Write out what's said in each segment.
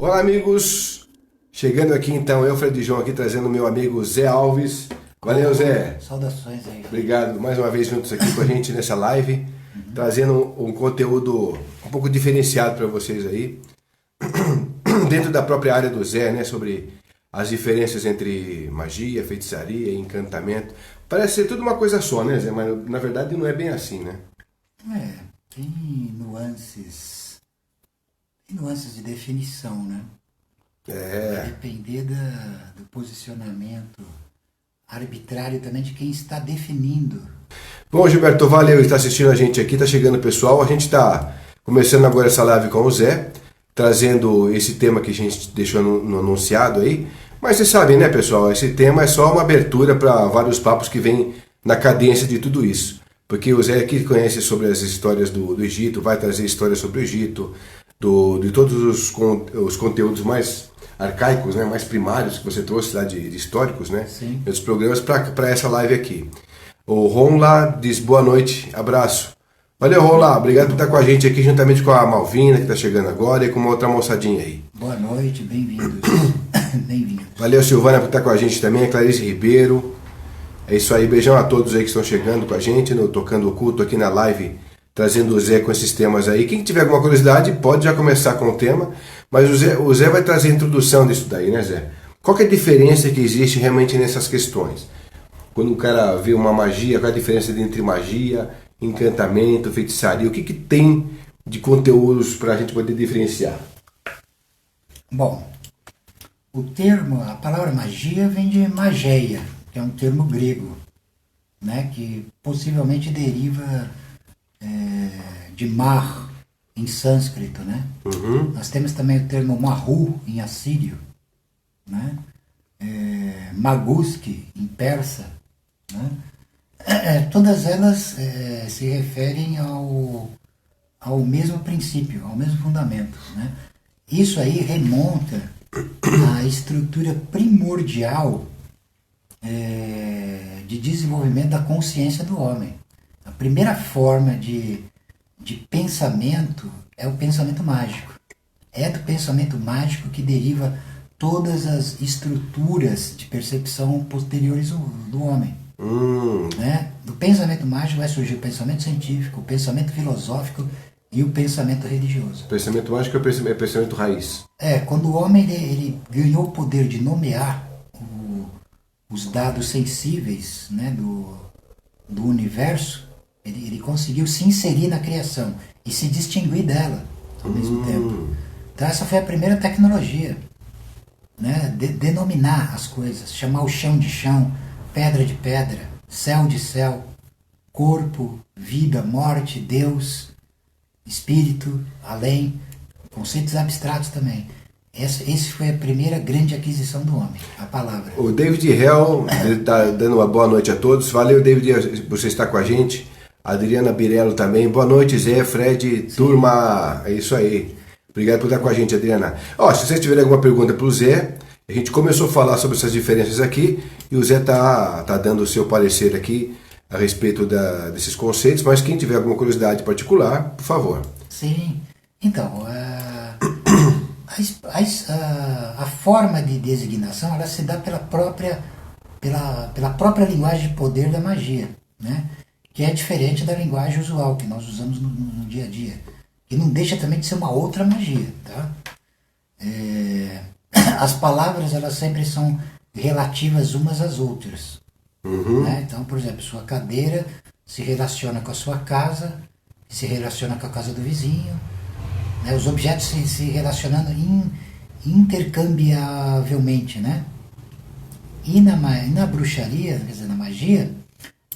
Olá, amigos! Chegando aqui então, eu, Fred João, aqui trazendo meu amigo Zé Alves. Valeu, Zé! Saudações aí. Obrigado, mais uma vez juntos aqui com a gente nessa live, trazendo um conteúdo um pouco diferenciado para vocês aí, dentro da própria área do Zé, né, sobre as diferenças entre magia, feitiçaria e encantamento. Parece ser tudo uma coisa só, né, Zé? Mas na verdade não é bem assim, né? Tem nuances de definição, né? Vai depender do posicionamento arbitrário também de quem está definindo. Bom, Gilberto, valeu, está assistindo a gente aqui, está chegando o pessoal. A gente está começando agora essa live com o Zé, trazendo esse tema que a gente deixou no anunciado aí. Mas vocês sabem, né, pessoal, esse tema é só uma abertura para vários papos que vêm na cadência de tudo isso. Porque o Zé aqui conhece sobre as histórias do Egito, vai trazer histórias sobre o Egito, de todos os conteúdos mais arcaicos, né, mais primários que você trouxe lá de históricos, né? Sim. Dos programas para essa live aqui. O Ron lá diz boa noite, abraço. Valeu, Ron lá, obrigado por estar com a gente aqui juntamente com a Malvina que está chegando agora e com uma outra moçadinha aí. Boa noite, bem-vindos. Bem-vindos. Valeu, Silvana, por estar com a gente também, a Clarice Ribeiro. É isso aí, beijão a todos aí que estão chegando com a gente, no Tocando o Culto aqui na live, trazendo o Zé com esses temas aí. Quem tiver alguma curiosidade pode já começar com o tema, mas o Zé vai trazer a introdução disso daí, né, Zé? Qual que é a diferença que existe realmente nessas questões? Quando o cara vê uma magia, qual é a diferença entre magia, encantamento, feitiçaria? O que tem de conteúdos para a gente poder diferenciar? Bom, a palavra magia vem de mageia, que é um termo grego, né, que possivelmente deriva de mar, em sânscrito, né? Uhum. Nós temos também o termo mahu, em assírio, né? Maguski, em persa, né? Todas elas se referem ao mesmo princípio, ao mesmo fundamento, né? Isso aí remonta à estrutura primordial de desenvolvimento da consciência do homem. A primeira forma de pensamento é o pensamento mágico. É do pensamento mágico que deriva todas as estruturas de percepção posteriores do homem. Né? Do pensamento mágico vai surgir o pensamento científico, o pensamento filosófico e o pensamento religioso. O pensamento mágico é o pensamento raiz. Quando o homem ele ganhou o poder de nomear os dados sensíveis, né, do universo, ele conseguiu se inserir na criação e se distinguir dela ao mesmo tempo. Então essa foi a primeira tecnologia, né, denominar as coisas, chamar o chão de chão, pedra de pedra, céu de céu, corpo, vida, morte, Deus, espírito, além, conceitos abstratos também. Esse foi a primeira grande aquisição do homem, a palavra. O David Hell está dando uma boa noite a todos. Valeu, David, você está com a gente. A Adriana Birello também. Boa noite, Zé, Fred, sim. Turma. É isso aí. Obrigado por estar com a gente, Adriana. Se vocês tiverem alguma pergunta para o Zé, a gente começou a falar sobre essas diferenças aqui e o Zé tá dando o seu parecer aqui a respeito desses conceitos, mas quem tiver alguma curiosidade particular, por favor. Sim. Então, a forma de designação ela se dá pela própria linguagem de poder da magia, né? Que é diferente da linguagem usual que nós usamos no dia a dia, que não deixa também de ser uma outra magia, tá? As palavras elas sempre são relativas umas às outras, né? Então, por exemplo, sua cadeira se relaciona com a sua casa, se relaciona com a casa do vizinho, né? Os objetos se relacionando intercambiavelmente, né? E na bruxaria, quer dizer, na magia,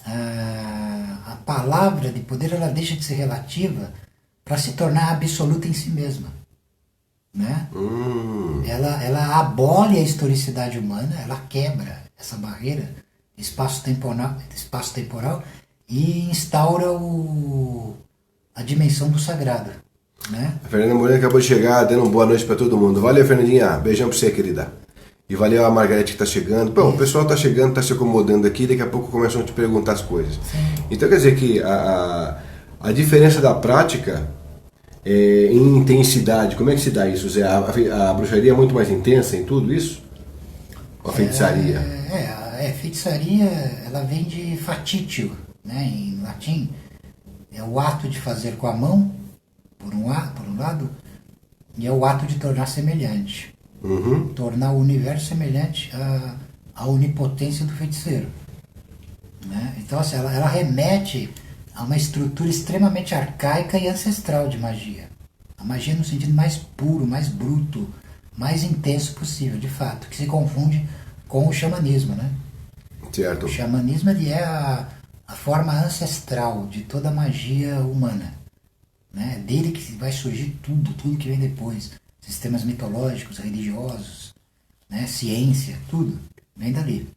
a palavra de poder ela deixa de ser relativa para se tornar absoluta em si mesma, né? Ela abole a historicidade humana, ela quebra essa barreira espaço-temporal e instaura a dimensão do sagrado, né? A Fernanda Moreno acabou de chegar, dando uma boa noite para todo mundo. Valeu, Fernandinha. Beijão para você, querida. E valeu a Margarete que está chegando. Bom, o pessoal está chegando, está se acomodando aqui, daqui a pouco começam a te perguntar as coisas. Sim. Então quer dizer que a diferença da prática em intensidade. Como é que se dá isso, Zé? A bruxaria é muito mais intensa em tudo isso? Ou a feitiçaria? Feitiçaria, ela vem de fatitio, né, em latim. É o ato de fazer com a mão, por um lado, e é o ato de tornar semelhante. Tornar o universo semelhante à onipotência do feiticeiro. Né? Então, assim, ela remete a uma estrutura extremamente arcaica e ancestral de magia. A magia no sentido mais puro, mais bruto, mais intenso possível, de fato, que se confunde com o xamanismo, né? Certo. O xamanismo ele é a forma ancestral de toda a magia humana. Né? Dele que vai surgir tudo que vem depois. Sistemas mitológicos, religiosos, né? Ciência, tudo vem dali.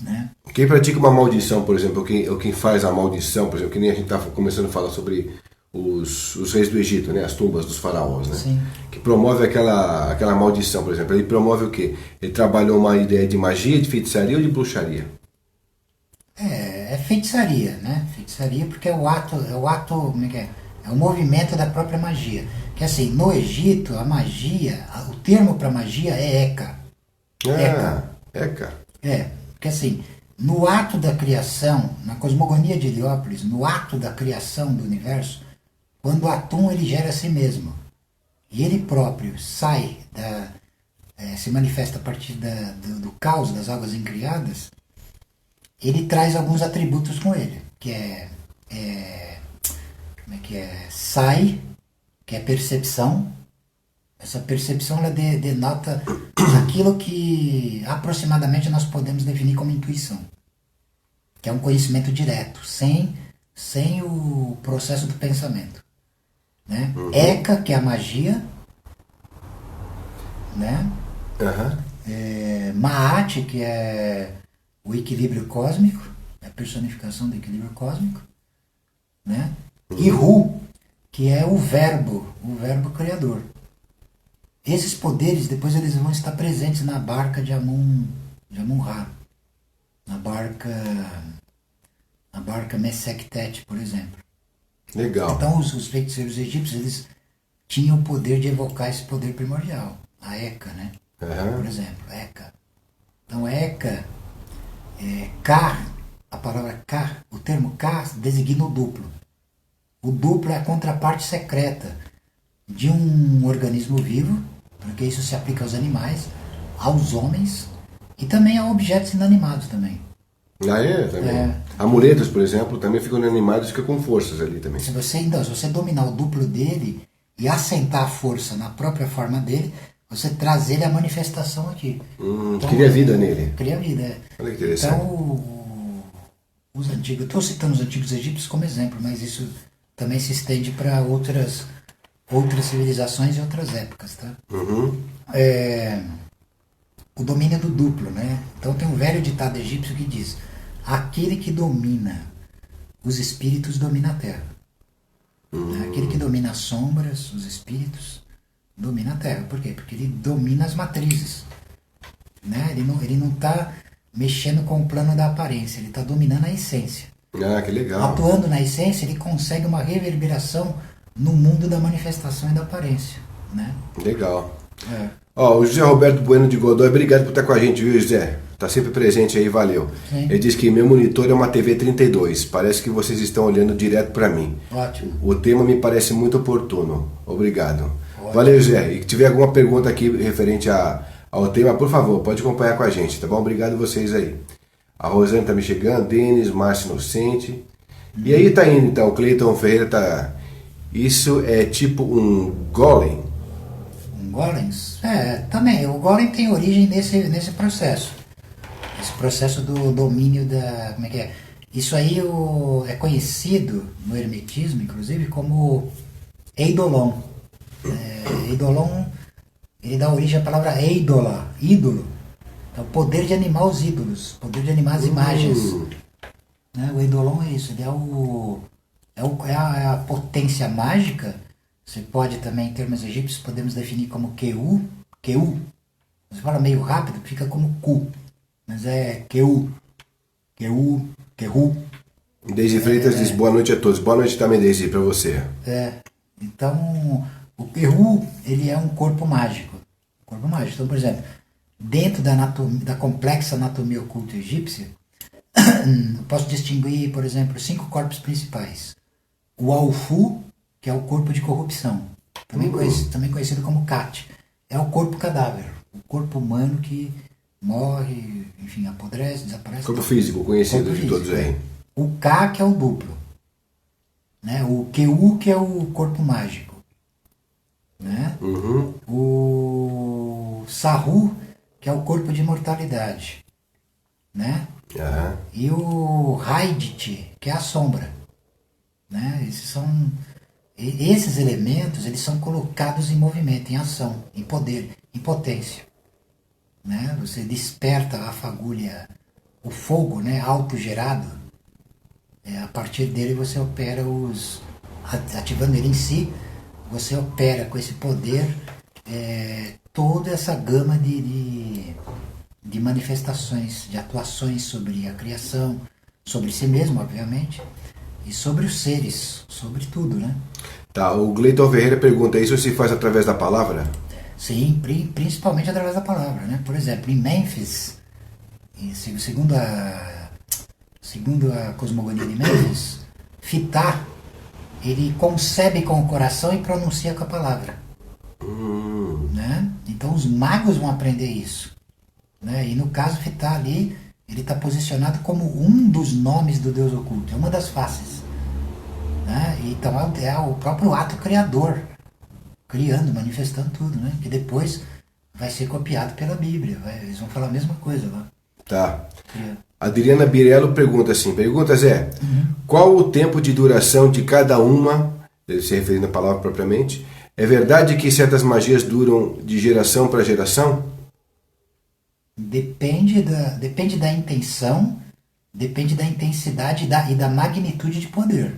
Né? Quem pratica uma maldição, por exemplo, ou quem faz a maldição, por exemplo, que nem a gente está começando a falar sobre os reis do Egito, né? As tumbas dos faraós, né? Sim. Que promove aquela maldição, por exemplo. Ele promove o quê? Ele trabalhou uma ideia de magia, de feitiçaria ou de bruxaria? É feitiçaria, né? Feitiçaria porque é o ato, como é que é? É o movimento da própria magia. Que assim, no Egito, a magia, o termo para magia é Eka. Eka. Porque assim, no ato da criação, na cosmogonia de Heliópolis, no ato da criação do universo, quando o Atum ele gera a si mesmo, e ele próprio sai, se manifesta a partir do caos das águas incriadas, ele traz alguns atributos com ele, que sai, que é percepção. Essa percepção ela denota aquilo que aproximadamente nós podemos definir como intuição, que é um conhecimento direto, sem o processo do pensamento. Né? Eka, que é a magia, né? Maat, que é o equilíbrio cósmico, a personificação do equilíbrio cósmico, né? E Ru, que é o verbo criador. Esses poderes depois eles vão estar presentes na barca de Amun-Ra, na barca Mesektet, por exemplo. Legal. Então os feiticeiros egípcios eles tinham o poder de evocar esse poder primordial, a Eka, né? Por exemplo, Eka. Então Eka, Ka, a palavra Ka, o termo Ka designa o duplo. O duplo é a contraparte secreta de um organismo vivo, porque isso se aplica aos animais, aos homens e também a objetos inanimados também. Também. Amuletos, por exemplo, também ficam inanimados e ficam com forças ali também. Se você dominar o duplo dele e assentar a força na própria forma dele, você traz ele à manifestação aqui. Então, cria vida nele. Cria vida, Olha que interessante. Então, os antigos, eu estou citando os antigos egípcios como exemplo, mas isso também se estende para outras civilizações e outras épocas, tá? O domínio do duplo, né? Então tem um velho ditado egípcio que diz: aquele que domina os espíritos domina a terra. Aquele que domina as sombras, os espíritos, domina a terra. Por quê? Porque ele domina as matrizes. Né? Ele não está mexendo com o plano da aparência, ele está dominando a essência. Que legal. Atuando na essência, ele consegue uma reverberação no mundo da manifestação e da aparência. Né? Legal. O José Roberto Bueno de Godoy, obrigado por estar com a gente, viu, José? Está sempre presente aí, valeu. Sim. Ele diz que meu monitor é uma TV 32, parece que vocês estão olhando direto para mim. Ótimo. O tema me parece muito oportuno. Obrigado. Ótimo. Valeu, José. E se tiver alguma pergunta aqui referente ao tema, por favor, pode acompanhar com a gente, tá bom? Obrigado vocês aí. A Rosane tá me chegando, Denis, Márcio Inocente. E aí tá indo, então, o Cleiton Ferreira tá... Isso é tipo um golem? Um golem? Também. O golem tem origem nesse processo. Esse processo do domínio da... Como é que é? Isso aí é conhecido no hermetismo, inclusive, como eidolon. Eidolon, ele dá origem à palavra eidola, ídolo. Então, poder de animar os ídolos, poder de animar as imagens. Né? O eidolon é isso, ele é a potência mágica. Você pode também, em termos egípcios, podemos definir como Keu. Você fala meio rápido, fica como Ku. Mas é Keu. Deise Freitas diz boa noite a todos. Boa noite também, Deise, para você. Então, o Peru, ele é um corpo mágico. Corpo mágico. Então, por exemplo, dentro da complexa anatomia oculta egípcia, eu posso distinguir, por exemplo, 5 corpos principais. O Alfu, que é o corpo de corrupção, também conhecido como Kat. É o corpo cadáver, o corpo humano que morre, enfim, apodrece, desaparece. Corpo físico, conhecido Corpo de físico, todos aí. O Ka, que é o duplo. Né? O Ku, que é o corpo mágico. Né? O Sahu, que é o corpo de imortalidade. Né? E o Haidit, que é a sombra. Né? Esses elementos, eles são colocados em movimento, em ação, em poder, em potência. Né? Você desperta a fagulha, o fogo, né, autogerado. A partir dele você opera ativando ele em si, você opera com esse poder toda essa gama de manifestações, de atuações sobre a criação, sobre si mesmo, obviamente, e sobre os seres, sobre tudo, né? Tá, o Gleiton Ferreira pergunta, isso se faz através da palavra? Sim, principalmente através da palavra, né? Por exemplo, em Mênfis, segundo a cosmogonia de Mênfis, Fitá, ele concebe com o coração e pronuncia com a palavra. Né? Então os magos vão aprender isso. Né? E no caso, Fitá ali, ele está posicionado como um dos nomes do Deus oculto, é uma das faces. Né? Então é o próprio ato criador, criando, manifestando tudo, né? Que depois vai ser copiado pela Bíblia, eles vão falar a mesma coisa lá. Tá. Adriana Birello pergunta assim, Zé, qual o tempo de duração de cada uma, se referindo à palavra propriamente, é verdade que certas magias duram de geração para geração? Depende da intenção, depende da intensidade e da magnitude de poder.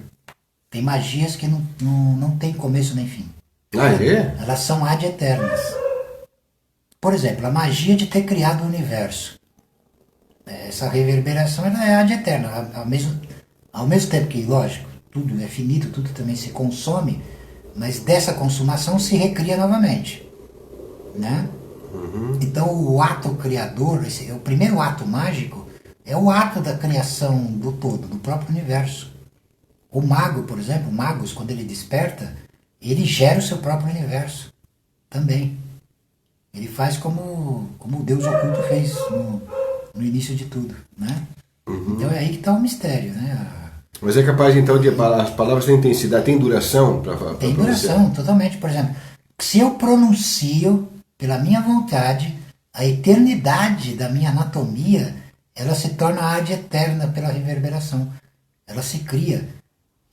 Tem magias que não tem começo nem fim. Elas são ad eternas. Por exemplo, a magia de ter criado o universo. Essa reverberação ela é ad eterna. Ao mesmo tempo que, lógico, tudo é finito, tudo também se consome, mas dessa consumação se recria novamente. Né? Então o ato criador, o primeiro ato mágico, é o ato da criação do todo, do próprio universo. O mago, por exemplo, Magus, quando ele desperta, ele gera o seu próprio universo também. Ele faz como o Deus oculto fez no início de tudo, né? Então é aí que está o mistério, né? Mas é capaz então de as palavras têm intensidade, tem duração para tem duração, totalmente. Por exemplo, se eu pronuncio pela minha vontade, a eternidade da minha anatomia, ela se torna ad eterna pela reverberação. Ela se cria.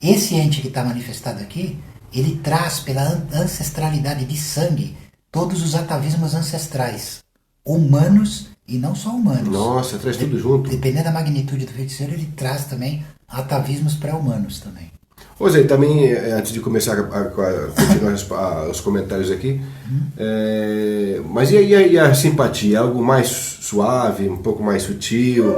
Esse ente que está manifestado aqui, ele traz pela ancestralidade de sangue todos os atavismos ancestrais, humanos e não só humanos. Nossa, traz tudo junto. Dependendo da magnitude do feiticeiro, ele traz também atavismos pré-humanos também. Ô Zé, também, antes de começar a continuar os comentários aqui, mas e a simpatia? É algo mais suave, um pouco mais sutil,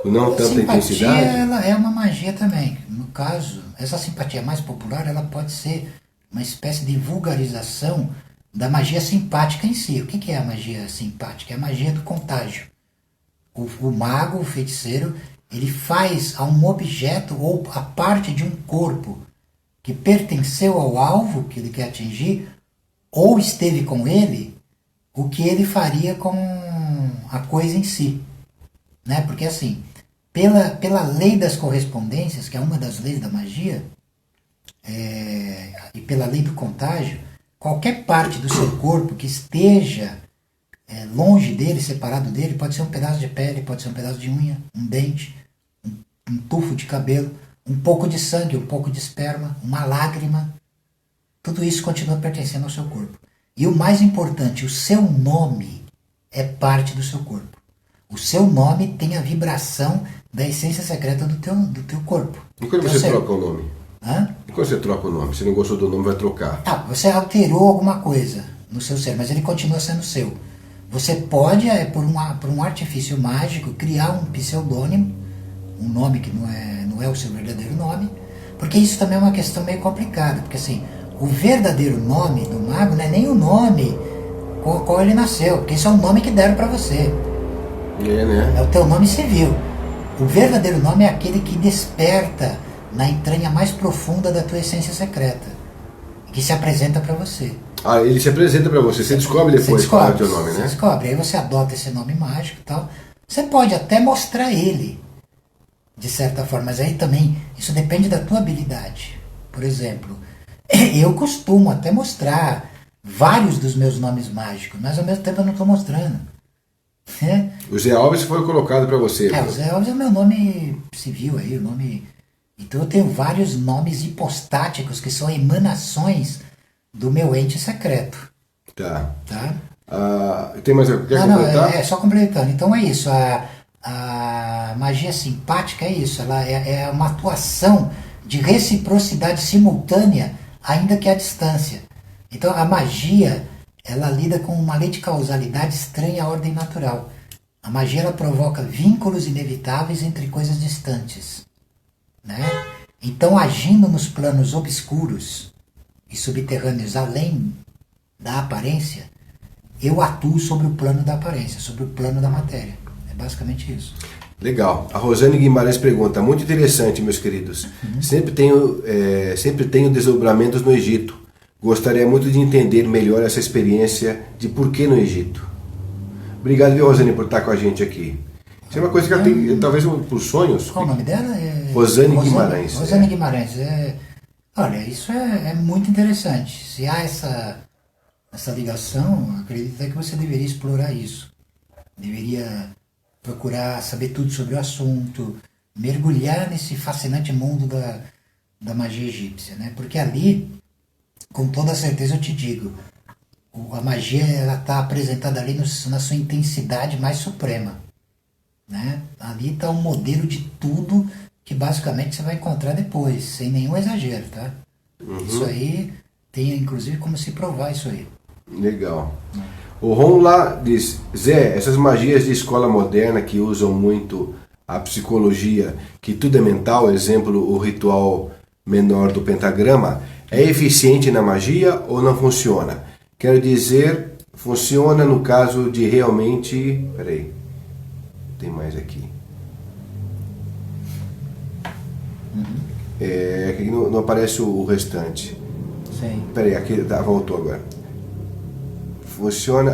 não tanta intensidade? Ela é uma magia também. No caso, essa simpatia mais popular, ela pode ser uma espécie de vulgarização da magia simpática em si. O que é a magia simpática? É a magia do contágio. O mago, o feiticeiro, ele faz a um objeto ou a parte de um corpo que pertenceu ao alvo que ele quer atingir, ou esteve com ele, o que ele faria com a coisa em si. Né? Porque assim, pela lei das correspondências, que é uma das leis da magia, e pela lei do contágio, qualquer parte do seu corpo que esteja longe dele, separado dele, pode ser um pedaço de pele, pode ser um pedaço de unha, um dente, um tufo de cabelo, um pouco de sangue, um pouco de esperma, uma lágrima. Tudo isso continua pertencendo ao seu corpo. E o mais importante, o seu nome é parte do seu corpo. O seu nome tem a vibração da essência secreta do teu corpo. E quando você troca o nome? Hã? E quando você troca o nome? Se não gostou do nome, vai trocar. Tá, você alterou alguma coisa no seu ser, mas ele continua sendo seu. Você pode, por um artifício mágico, criar um pseudônimo, um nome que não é o seu verdadeiro nome, porque isso também é uma questão meio complicada, porque assim, O verdadeiro nome do mago não é nem o nome com o qual ele nasceu, porque isso é um nome que deram para você. Né? É o teu nome civil. O verdadeiro nome é aquele que desperta na entranha mais profunda da tua essência secreta, que se apresenta para você. Ah, ele se apresenta para você, você descobre depois qual é o teu nome, né? Você descobre, aí você adota esse nome mágico e tal. Você pode até mostrar ele, de certa forma, mas aí também isso depende da tua habilidade. Por exemplo, eu costumo até mostrar vários dos meus nomes mágicos, mas ao mesmo tempo eu não estou mostrando. É. O Zé Alves foi colocado para você. O Zé Alves é o meu nome civil aí, o nome. Então eu tenho vários nomes hipostáticos que são emanações do meu ente secreto. Tá. Tá? Tem mais alguma? Quer completar? Só completando. Então é isso. A magia simpática é isso. Ela é uma atuação de reciprocidade simultânea, ainda que à distância. Então a magia, ela lida com uma lei de causalidade estranha à ordem natural. A magia, ela provoca vínculos inevitáveis entre coisas distantes, né? Então, agindo nos planos obscuros e subterrâneos além da aparência, eu atuo sobre o plano da aparência, sobre o plano da matéria. É basicamente isso. Legal. A Rosane Guimarães pergunta, muito interessante, meus queridos. Sempre tenho desdobramentos no Egito. Gostaria muito de entender melhor essa experiência de por que no Egito. Obrigado, viu, Rosane, por estar com a gente aqui. Isso é uma coisa que ela tem, talvez por sonhos. Qual o nome dela? Rosane Guimarães. Rosane Guimarães. Olha, isso é muito interessante. Se há essa ligação, acredito que você deveria explorar isso. Deveria procurar saber tudo sobre o assunto, mergulhar nesse fascinante mundo da magia egípcia, né? Porque ali, com toda certeza eu te digo, a magia está apresentada ali na sua intensidade mais suprema, né? Ali está um modelo de tudo que basicamente você vai encontrar depois, sem nenhum exagero, tá? Isso aí tem inclusive como se provar isso aí. Legal. O Ron lá diz, Zé, essas magias de escola moderna que usam muito a psicologia, que tudo é mental, exemplo, o ritual menor do pentagrama, é eficiente na magia ou não funciona? Quero dizer, funciona no caso de realmente... Peraí, tem mais aqui. Aqui não aparece o restante. Sim. Peraí, aqui voltou agora. Funciona...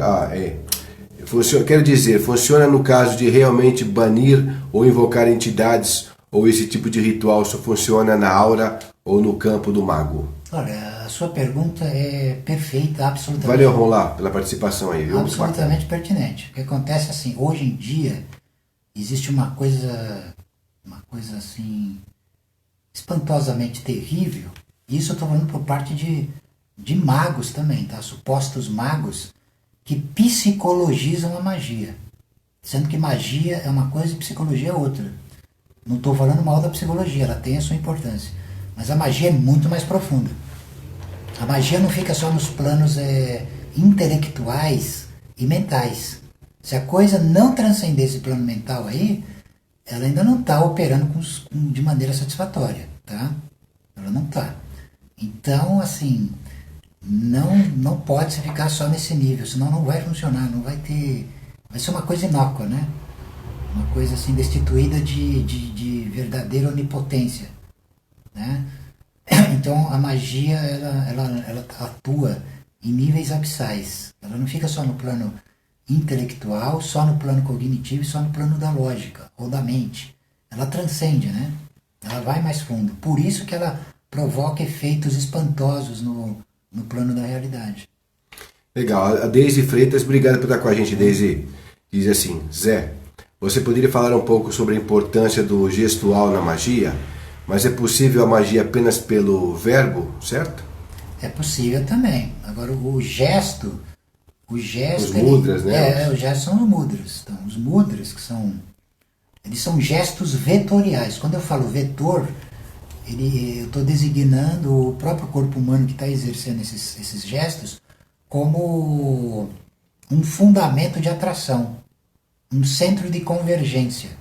Quero dizer, funciona no caso de realmente banir ou invocar entidades, ou esse tipo de ritual só funciona na aura ou no campo do mago? Olha, a sua pergunta é perfeita, absolutamente. Valeu, Ron, pela participação aí, viu? Absolutamente pertinente. O que acontece assim, hoje em dia existe uma coisa assim espantosamente terrível. E isso eu estou falando por parte de magos também, tá? Supostos magos que psicologizam a magia, sendo que magia é uma coisa e psicologia é outra. Não estou falando mal da psicologia, ela tem a sua importância, mas a magia é muito mais profunda. A magia não fica só nos planos intelectuais e mentais. Se a coisa não transcender esse plano mental aí, ela ainda não está operando de maneira satisfatória, tá? Ela não está. Então, assim, não pode se ficar só nesse nível, senão não vai funcionar, não vai ter... Vai ser uma coisa inócua, né? Uma coisa assim destituída de verdadeira onipotência, né? Então a magia ela atua em níveis abissais. Ela não fica só no plano intelectual, só no plano cognitivo e só no plano da lógica ou da mente. Ela transcende, né? Ela vai mais fundo. Por isso que ela provoca efeitos espantosos no plano da realidade. Legal. A Deise Freitas, obrigado por estar com a gente, Deise. Diz assim, Zé, você poderia falar um pouco sobre a importância do gestual na magia? Mas é possível a magia apenas pelo verbo, certo? É possível também. Agora o gesto... Os mudras, né? Os gestos são os mudras. Então, os mudras eles são gestos vetoriais. Quando eu falo vetor, eu estou designando o próprio corpo humano que está exercendo esses gestos como um fundamento de atração, um centro de convergência,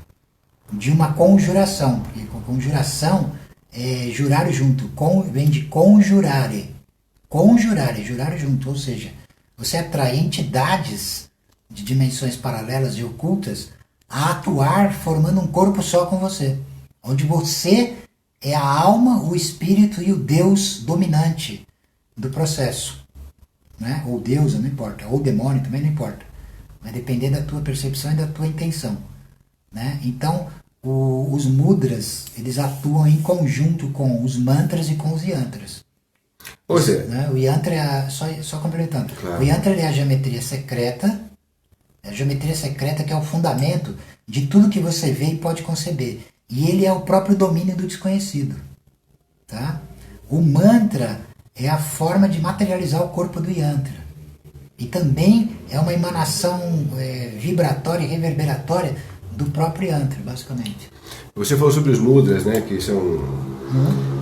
de uma conjuração. Porque conjuração é jurar junto, vem de conjurare, conjurar e jurar junto, ou seja, você atrai entidades de dimensões paralelas e ocultas a atuar formando um corpo só com você, onde você é a alma, o espírito e o Deus dominante do processo, né? Ou Deus, não importa, ou demônio também não importa, vai depender da tua percepção e da tua intenção, né? Então, os mudras, eles atuam em conjunto com os mantras e com os yantras. Ou seja, Né? O yantra é só complementando. Claro. O yantra é a geometria secreta. A geometria secreta que é o fundamento de tudo que você vê e pode conceber. E ele é o próprio domínio do desconhecido. Tá? O mantra é a forma de materializar o corpo do yantra. E também é uma emanação vibratória e reverberatória do próprio yantra, basicamente. você falou sobre os mudras, né, que são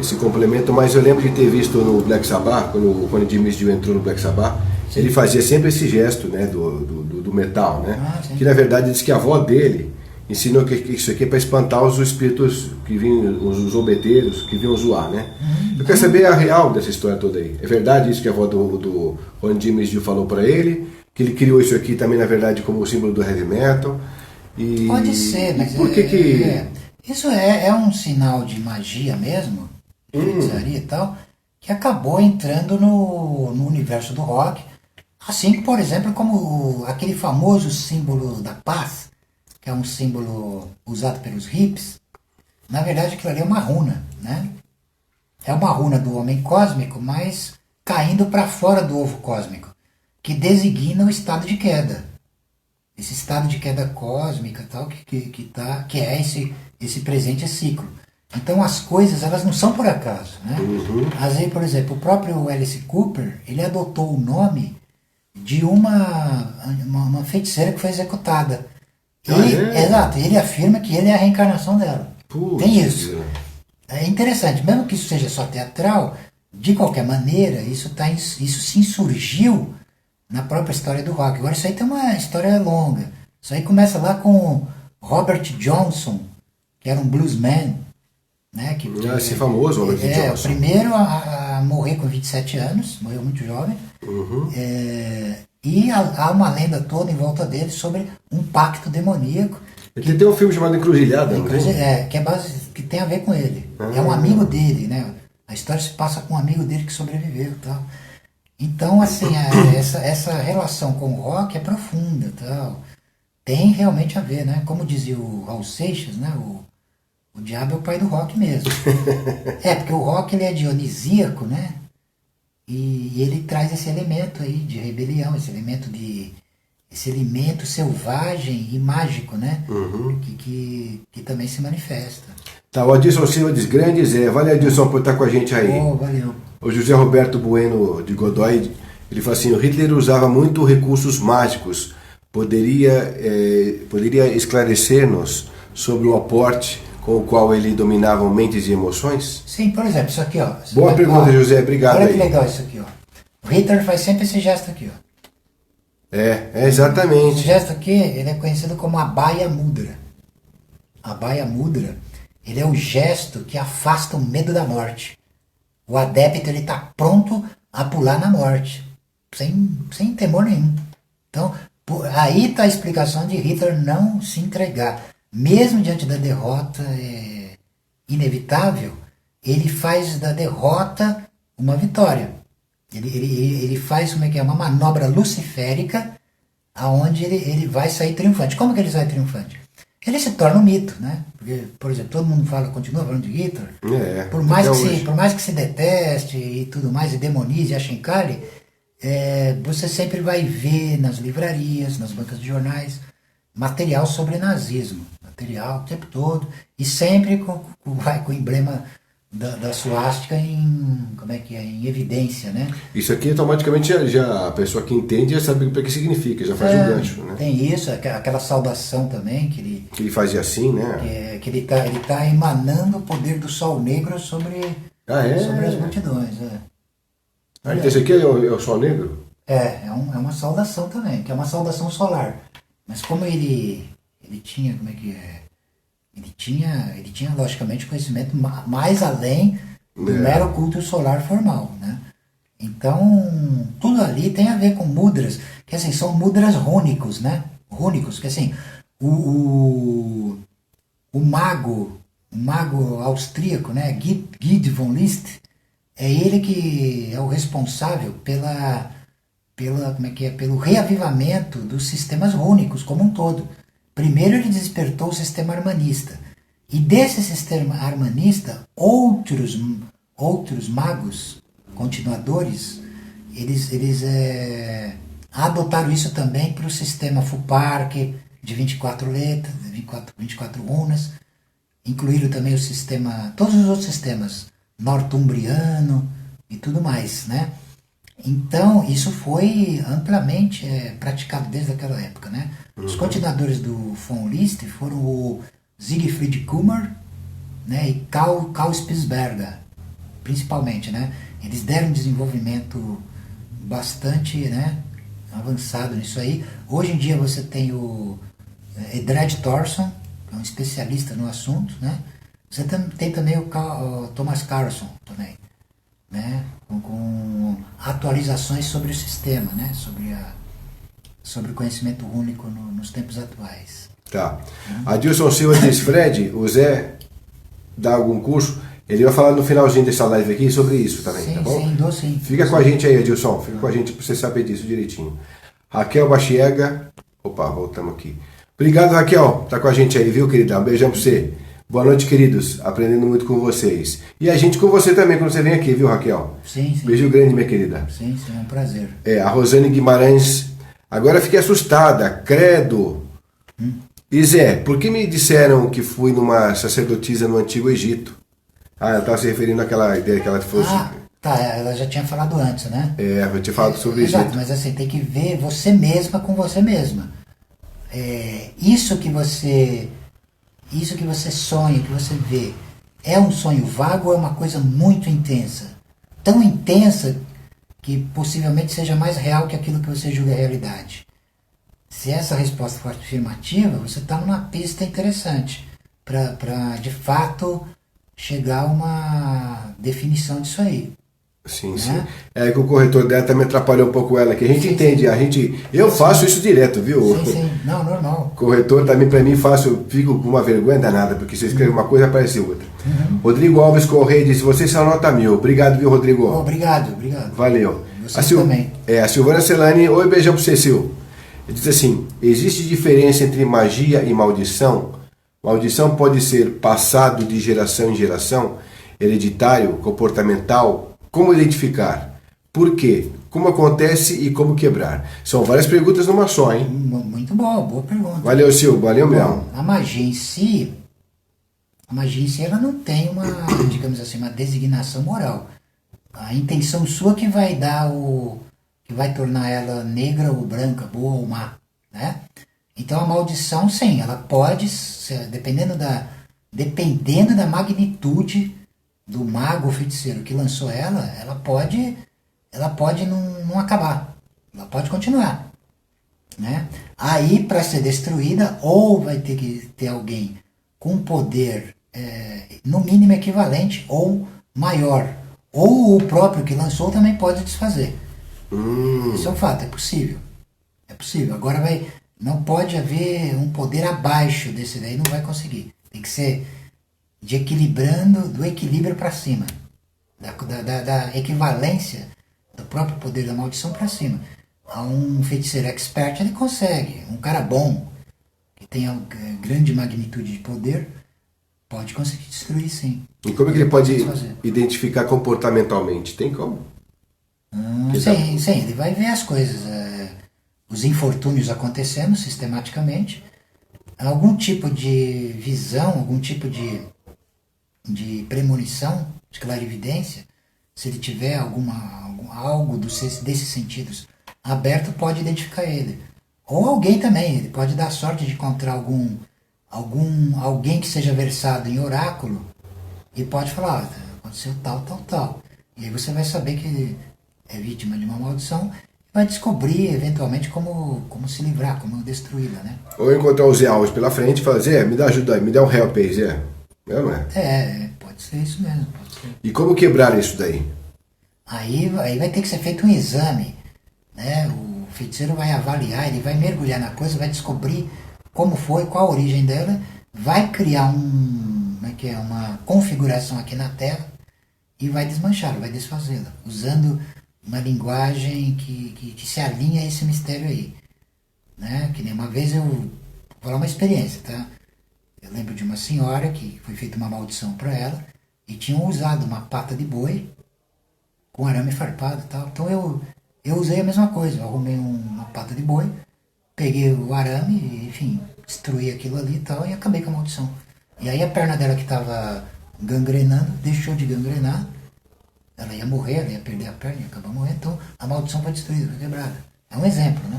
esse complemento, mas eu lembro de ter visto no Black Sabbath, quando o Jimmy Dio entrou no Black Sabbath, ele fazia sempre esse gesto, né, do metal, né, que na verdade diz que a avó dele ensinou que isso aqui é para espantar os espíritos que vinham, os zombeteiros, que vinham zoar, né. Eu quero saber a real dessa história toda aí. É verdade isso que a avó do Jimmy Dio falou para ele, que ele criou isso aqui também na verdade como símbolo do heavy metal? E pode ser, mas por que isso é um sinal de magia mesmo, de feitiçaria e tal, que acabou entrando no universo do rock. Assim, por exemplo, como aquele famoso símbolo da paz, que é um símbolo usado pelos hippies, na verdade aquilo ali é uma runa, né? É uma runa do homem cósmico, mas caindo para fora do ovo cósmico, que designa o estado de queda. Esse estado de queda cósmica tal, que é esse presente ciclo. Então as coisas elas não são por acaso, né? Às vezes, por exemplo, o próprio Alice Cooper, ele adotou o nome de uma feiticeira que foi executada. Exato, ele afirma que ele é a reencarnação dela. Tem isso. É interessante, mesmo que isso seja só teatral, de qualquer maneira, isso se insurgiu na própria história do rock. Agora isso aí tem uma história longa. Isso aí começa lá com Robert Johnson, que era um bluesman, né? Esse famoso Robert Johnson. O primeiro a morrer com 27 anos, morreu muito jovem. E há uma lenda toda em volta dele sobre um pacto demoníaco. Ele tem um filme chamado Encruzilhada, não tem? Que tem a ver com ele. É um amigo dele, né? A história se passa com um amigo dele que sobreviveu e tal. Então, assim, essa relação com o rock é profunda, tal. Tem realmente a ver, né? Como dizia o Raul Seixas, né? O diabo é o pai do rock mesmo. Porque o rock ele é dionisíaco, né? E ele traz esse elemento aí de rebelião, esse elemento selvagem e mágico, né? Que também se manifesta. Tá, o Adilson Silva diz, grande Zé, valeu Adilson por estar com a gente aí. Valeu. O José Roberto Bueno de Godoy, ele fala assim, o Hitler usava muito recursos mágicos, poderia esclarecer-nos sobre o aporte com o qual ele dominava mentes e emoções? Sim, por exemplo, isso aqui, ó. Boa pergunta, José, obrigado. Olha aí. que legal isso aqui, ó. O Hitler faz sempre esse gesto aqui, ó. Exatamente. Esse gesto aqui, ele é conhecido como Abhaya Mudra. Abhaya Mudra, ele é o gesto que afasta o medo da morte. O adepto, ele está pronto a pular na morte, sem temor nenhum. Então, aí está a explicação de Hitler não se entregar. Mesmo diante da derrota inevitável, ele faz da derrota uma vitória. Ele faz uma manobra luciférica, aonde ele vai sair triunfante. Como que ele sai triunfante? Ele se torna um mito, né? Porque, por exemplo, todo mundo continua falando de Hitler. Por mais que se deteste e tudo mais, e demonize e achincalhe, você sempre vai ver nas livrarias, nas bancas de jornais, material sobre nazismo. Material o tempo todo. E sempre com o emblema da suástica em evidência, né? Isso aqui automaticamente já a pessoa que entende já sabe para que significa, já faz um gancho, né? Tem isso, aquela saudação também que ele fazia assim, né? Que ele tá emanando o poder do sol negro sobre as multidões. Então esse aqui é o sol negro? É uma saudação também, que é uma saudação solar. Mas como ele tinha, Ele tinha, logicamente, conhecimento mais além do mero culto solar formal, né? Então, tudo ali tem a ver com mudras, que assim, são mudras rúnicos, né? Rúnicos, que assim, o mago austríaco, né? Guy von List, é ele que é o responsável como é que é? Pelo reavivamento dos sistemas rúnicos como um todo. Primeiro ele despertou o sistema armanista. E desse sistema armanista, outros magos continuadores, eles adotaram isso também para o sistema Fupark, de 24 letras, 24 runas. Incluíram também o sistema, todos os outros sistemas, nortumbriano e tudo mais, né? Então, isso foi amplamente praticado desde aquela época, né? Os continuadores do von List foram o Siegfried Kummer, né, e Karl Spitsberger, principalmente, né? Eles deram um desenvolvimento bastante, né, avançado nisso aí. Hoje em dia você tem o Edred Thorson, que é um especialista no assunto, né? Você tem também o Thomas Carlson também, né? Com atualizações sobre o sistema, né? Sobre o conhecimento único nos tempos atuais. Tá. Adilson Silva diz, Fred, o Zé dá algum curso? Ele vai falar no finalzinho dessa live aqui sobre isso também, sim, tá bom? Sim, dou sim. Fica com a gente aí, Adilson. Fica com a gente pra você saber disso direitinho. Raquel Bachiega. Opa, voltamos aqui. Obrigado, Raquel. Tá com a gente aí, viu, querida? Um beijão pra você. Boa noite, queridos. Aprendendo muito com vocês. E a gente com você também, quando você vem aqui, viu, Raquel? Sim, sim. Beijo grande, minha querida. Sim, é um prazer. A Rosane Guimarães. Agora fiquei assustada. Credo. E Zé, por que me disseram que fui numa sacerdotisa no Antigo Egito? Ela estava se referindo àquela ideia que ela fosse... Tá, ela já tinha falado antes, né? Eu tinha falado sobre o Egito. Exato, mas assim, tem que ver você mesma com você mesma. Isso que você sonha, que você vê, é um sonho vago ou é uma coisa muito intensa? Tão intensa que possivelmente seja mais real que aquilo que você julga realidade. Se essa resposta for afirmativa, você está numa pista interessante para de fato chegar a uma definição disso aí. Sim, né? sim. É que o corretor dela também atrapalhou um pouco ela, que a gente entende, eu faço isso direto, viu? Sim, não, normal. Corretor também para mim faço, fico com uma vergonha danada, porque você escreve uma coisa aparece outra. Rodrigo Alves Correia diz, vocês são nota 1000. Obrigado, viu, Rodrigo? Obrigado. Valeu. Você também. A Silvana Celani, oi, beijão pra você, Sil. Ele diz assim, existe diferença entre magia e maldição? Maldição pode ser passado de geração em geração, hereditário, comportamental. Como identificar? Por quê? Como acontece e como quebrar? São várias perguntas numa só, hein? Muito boa pergunta. Valeu, Sil, valeu mesmo. A magia em si, ela não tem uma, digamos assim, uma designação moral. A intenção sua que vai que vai tornar ela negra ou branca, boa ou má, né? Então a maldição, sim, ela pode, dependendo da magnitude do mago ou feiticeiro que lançou ela pode não acabar, ela pode continuar, né? Aí, para ser destruída, ou vai ter que ter alguém com poder no mínimo equivalente ou maior, ou o próprio que lançou também pode desfazer. Isso é um fato, é possível. Agora não pode haver um poder abaixo desse daí, não vai conseguir. Tem que ser do equilíbrio para cima, da equivalência do próprio poder da maldição para cima. A um feiticeiro expert ele consegue, um cara bom, que tenha grande magnitude de poder, pode conseguir destruir, sim. E como é que ele pode identificar comportamentalmente? Tem como? Sim, ele vai ver as coisas, os infortúnios acontecendo sistematicamente, algum tipo de visão, algum tipo de premonição, de clarividência, se ele tiver algo desses sentidos aberto, pode identificar ele. Ou alguém também, ele pode dar sorte de encontrar alguém que seja versado em oráculo e pode falar, aconteceu tal. E aí você vai saber que ele é vítima de uma maldição e vai descobrir eventualmente como se livrar, como destruí-la, né? Ou encontrar o Zé Alves pela frente e falar, Zé, me dá ajuda aí, me dá um help aí, Zé. Não é? Pode ser isso mesmo. Pode ser. E como quebrar isso daí? Aí vai ter que ser feito um exame, né? O feiticeiro vai avaliar, ele vai mergulhar na coisa, vai descobrir como foi, qual a origem dela, vai criar uma configuração aqui na Terra e vai desmanchá-la, vai desfazê-la, usando uma linguagem que se alinha a esse mistério aí. Né? Que nem uma vez vou falar uma experiência, tá? Eu lembro de uma senhora que foi feita uma maldição para ela e tinham usado uma pata de boi com arame farpado e tal. Então eu usei a mesma coisa, eu arrumei uma pata de boi, peguei o arame e, enfim, destruí aquilo ali e tal e acabei com a maldição. E aí a perna dela que estava gangrenando, deixou de gangrenar, ela ia morrer, ela ia perder a perna, ia acabar morrendo, então a maldição foi destruída, foi quebrada. É um exemplo, né?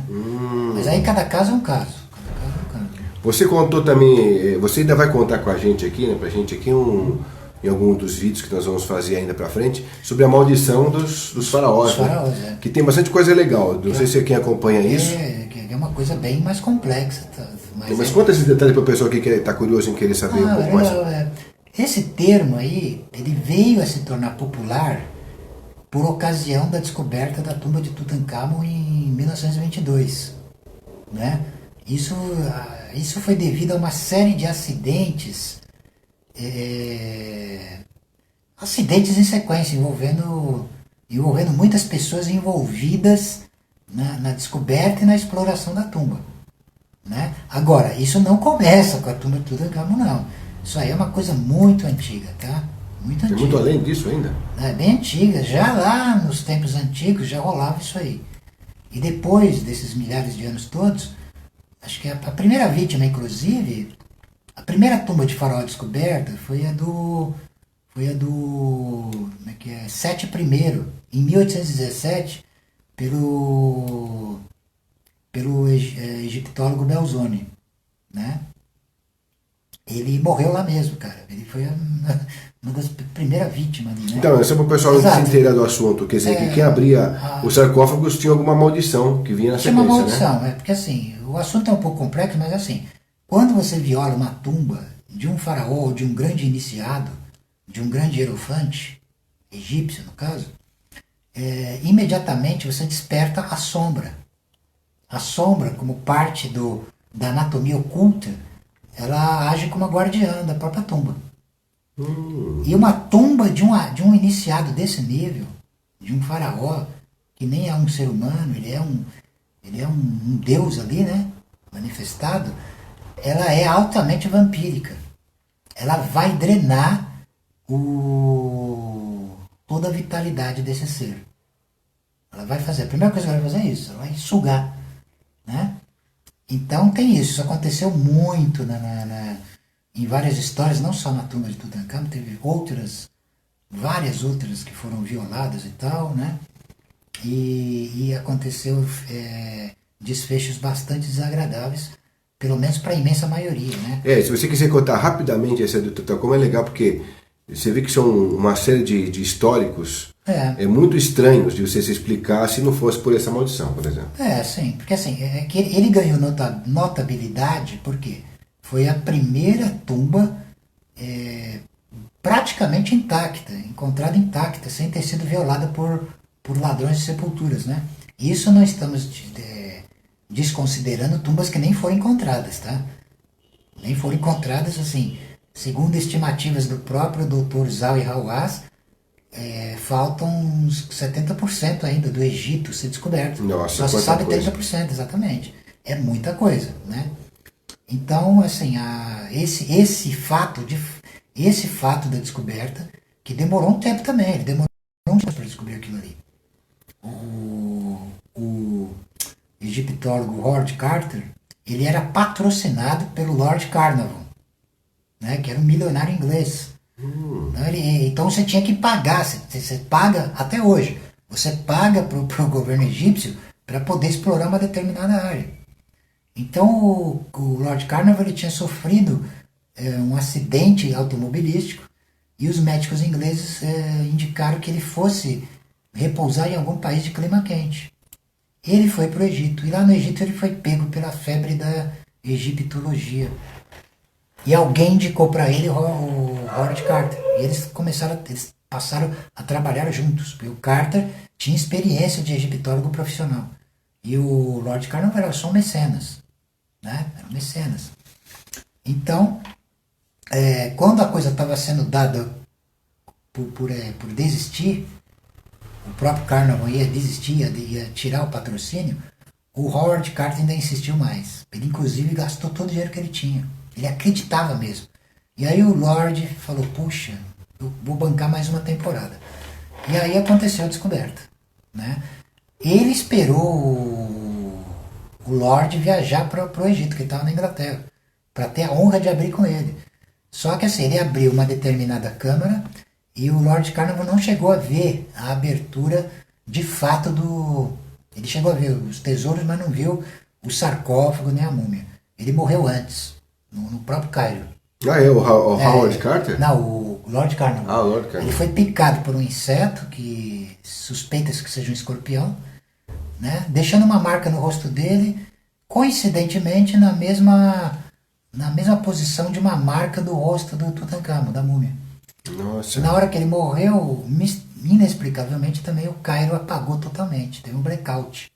Mas aí cada caso é um caso. Cada caso é um caso. Você contou também, você ainda vai contar com a gente aqui, né, pra gente aqui em algum dos vídeos que nós vamos fazer ainda pra frente, sobre a maldição dos faraós. Os faraós, né? é. Que tem bastante coisa legal. Não sei se é quem acompanha isso. É uma coisa bem mais complexa. Tá? Mas conta esses detalhes para o pessoal que está curioso em querer saber um pouco mais. Esse termo aí, ele veio a se tornar popular por ocasião da descoberta da tumba de Tutankhamon em 1922. Né? Isso foi devido a uma série de acidentes, acidentes em sequência, envolvendo muitas pessoas envolvidas na descoberta e na exploração da tumba. Né? Agora, isso não começa com a tumba de Tutankhamon, não. Isso aí é uma coisa muito antiga, tá? Muito antiga. É muito além disso ainda? É bem antiga. Já lá nos tempos antigos já rolava isso aí. E depois desses milhares de anos todos, acho que a primeira vítima, inclusive, a primeira tumba de faraó descoberta foi a do como é que é? Sete I, em 1817, pelo egiptólogo Belzoni, né? Ele morreu lá mesmo, cara. Ele foi uma das primeiras vítimas ali, né? Então, é só para o pessoal se inteirar do assunto. Quer dizer, que quem abria os sarcófagos tinha alguma maldição que vinha na sequência, tinha uma maldição, né? Porque assim, o assunto é um pouco complexo, mas assim, quando você viola uma tumba de um faraó ou de um grande iniciado, de um grande hierofante, egípcio no caso, imediatamente você desperta a sombra. A sombra, como parte da anatomia oculta, ela age como a guardiã da própria tumba. E uma tumba de um iniciado desse nível, de um faraó, que nem é um ser humano, ele é um deus ali, né? Manifestado, ela é altamente vampírica. Ela vai drenar toda a vitalidade desse ser. Ela vai fazer, a primeira coisa que ela vai fazer é isso, ela vai sugar, né? Então tem isso aconteceu muito em várias histórias, não só na tumba de Tutankhamon, teve várias outras que foram violadas e tal, né? E aconteceu desfechos bastante desagradáveis, pelo menos para a imensa maioria, né? Se você quiser contar rapidamente essa do Tutankhamon, é legal porque você vê que são uma série de históricos muito estranhos de você se explicar se não fosse por essa maldição, por exemplo. Sim, porque assim, que ele ganhou notabilidade porque foi a primeira tumba praticamente intacta, encontrada intacta, sem ter sido violada por ladrões de sepulturas, né? Isso não estamos desconsiderando tumbas que nem foram encontradas, tá? Nem foram encontradas, assim, segundo estimativas do próprio Dr. Zawi Hawass, faltam uns 70% ainda do Egito ser descoberto. Nossa, só se sabe 30%, exatamente. É muita coisa, né? Então, assim, esse fato da descoberta, que demorou um tempo também, ele demorou um tempo para descobrir aquilo ali. O egiptólogo Howard Carter, ele era patrocinado pelo Lord Carnarvon, né, que era um milionário inglês. Então você tinha que pagar, você paga até hoje, você paga para o governo egípcio para poder explorar uma determinada área. Então o Lord Carnarvon ele tinha sofrido um acidente automobilístico e os médicos ingleses indicaram que ele fosse repousar em algum país de clima quente. Ele foi para o Egito, e lá no Egito ele foi pego pela febre da egiptologia. E alguém indicou para ele o Howard Carter. E eles passaram a trabalhar juntos, porque o Carter tinha experiência de egiptólogo profissional. E o Lord Carnarvon era só um mecenas, né? Era um mecenas. Então, quando a coisa estava sendo dada por desistir, o próprio Carnarvon ia desistir, ia tirar o patrocínio, o Howard Carter ainda insistiu mais. Ele, inclusive, gastou todo o dinheiro que ele tinha. Ele acreditava mesmo. E aí o Lord falou, puxa, eu vou bancar mais uma temporada. E aí aconteceu a descoberta, né? Ele esperou o Lord viajar para o Egito, que ele estava na Inglaterra, para ter a honra de abrir com ele. Só que assim, ele abriu uma determinada câmara e o Lord Carnarvon não chegou a ver a abertura de fato do... Ele chegou a ver os tesouros, mas não viu o sarcófago nem a múmia. Ele morreu antes, no próprio Cairo. Ah, o Howard Carter? Não, o Lord Carnarvon. Ah, o Lord Carnarvon. Ele foi picado por um inseto que suspeita-se que seja um escorpião, né? Deixando uma marca no rosto dele, coincidentemente na mesma posição de uma marca do rosto do Tutankhamon, da múmia. Nossa. Na hora que ele morreu, inexplicavelmente também o Cairo apagou totalmente, teve um blackout.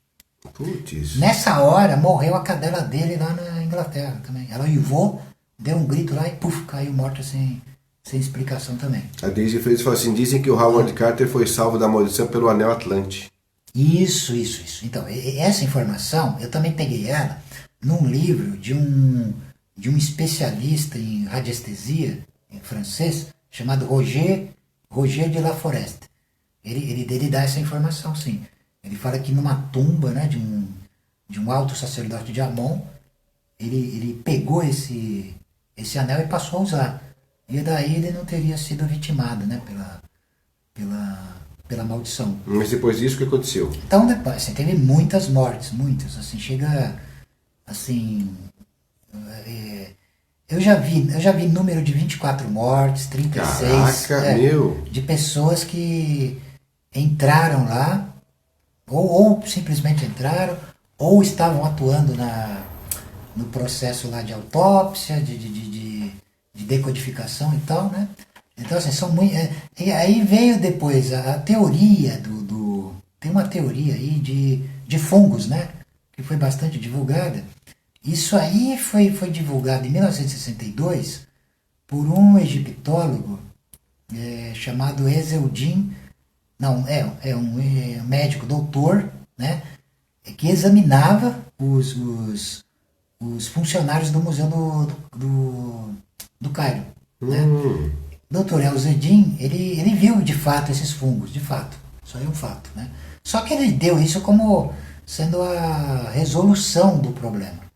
Putz. Nessa hora morreu a cadela dele lá na Inglaterra também. Ela uivou, deu um grito lá e puf, caiu morta sem explicação também. A Daisy Freitas falou assim, dizem que o Howard Carter foi salvo da maldição pelo Anel Atlante. Isso. Então, essa informação, eu também peguei ela num livro de um especialista em radiestesia, em francês, chamado Roger de La Forest. Ele dá essa informação, sim. Ele fala que numa tumba, né, de um alto sacerdote de Amon, ele pegou esse anel e passou a usar. E daí ele não teria sido vitimado, né, pela maldição. Mas depois disso, o que aconteceu? Então, depois, assim, teve muitas mortes, muitas. Assim, chega, assim... Eu já vi número de 24 mortes, 36... Caraca, meu! De pessoas que entraram lá, ou simplesmente entraram, ou estavam atuando no processo lá de autópsia, de decodificação e tal, né? Então, assim, são muito... e aí veio depois a teoria tem uma teoria aí de fungos, né? Que foi bastante divulgada. Isso aí foi divulgado em 1962 por um egiptólogo chamado Ezeldin... Não, um médico doutor, né? Que examinava os funcionários do Museu do Cairo, né? Dr. Elzedin, ele viu de fato esses fungos, de fato. Isso aí é um fato, né? Só que ele deu isso como sendo a resolução do problema.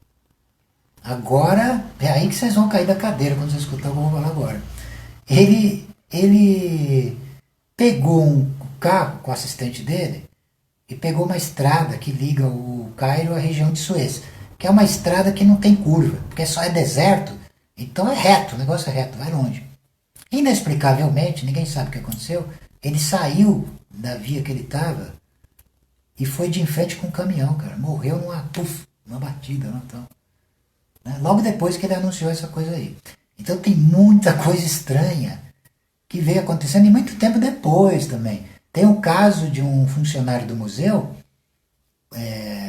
Agora, é aí que vocês vão cair da cadeira quando vocês escutar o que eu vou falar agora. Ele pegou um carro com o assistente dele e pegou uma estrada que liga o Cairo à região de Suez, que é uma estrada que não tem curva, porque só é deserto, então é reto, o negócio é reto, vai longe. Inexplicavelmente, ninguém sabe o que aconteceu, ele saiu da via que ele estava e foi de frente com um caminhão, cara. Morreu numa batida. Né? Então, né? Logo depois que ele anunciou essa coisa aí. Então tem muita coisa estranha que veio acontecendo e muito tempo depois também. Tem um caso de um funcionário do museu,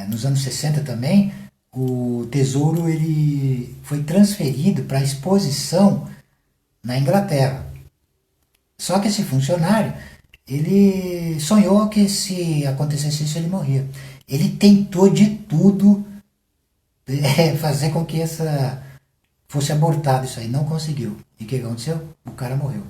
nos anos 60 também, o tesouro ele foi transferido para exposição na Inglaterra. Só que esse funcionário, ele sonhou que se acontecesse isso ele morria. Ele tentou de tudo fazer com que fosse abortado isso aí, não conseguiu. E o que aconteceu? O cara morreu.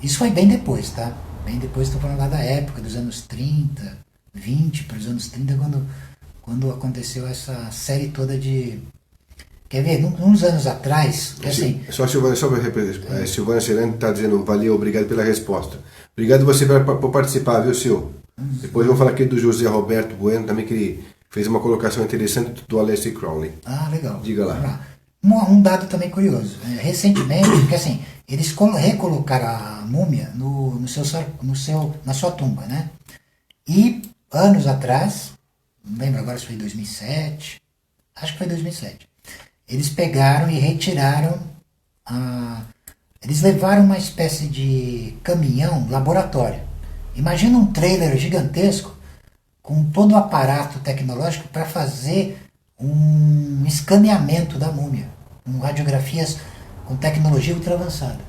Isso foi bem depois, tá? Bem depois, estou falando lá da época, dos anos 30, 20 para os anos 30, quando aconteceu essa série toda de... Quer ver? Uns anos atrás, assim... Só a Silvana, Silvana Cerani está dizendo, valeu, obrigado pela resposta. Obrigado você por participar, viu, Sil? Depois eu vou falar aqui do José Roberto Bueno, também que ele fez uma colocação interessante do Aleister Crowley. Ah, legal. Diga lá. Um dado também curioso. Recentemente, porque assim, eles recolocaram a múmia na sua tumba, né? E anos atrás, não lembro agora se foi em 2007, acho que foi 2007, eles pegaram e retiraram Eles levaram uma espécie de caminhão laboratório. Imagina um trailer gigantesco com todo o aparato tecnológico para fazer um escaneamento da múmia, com radiografias com tecnologia ultra avançada.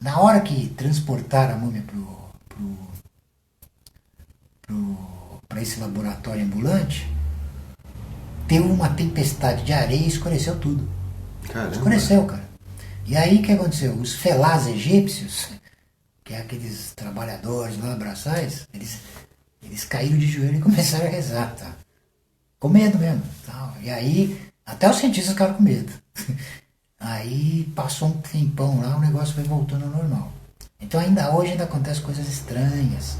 Na hora que transportaram a múmia para esse laboratório ambulante, teve uma tempestade de areia e escureceu tudo. Caramba. Escureceu, cara. E aí o que aconteceu? Os felás egípcios, que é aqueles trabalhadores lá, braçais, eles caíram de joelho e começaram a rezar, tá? Com medo mesmo. Tá? E aí, até os cientistas ficaram com medo. Aí passou um tempão lá, o negócio foi voltando ao normal. Então ainda hoje acontece coisas estranhas.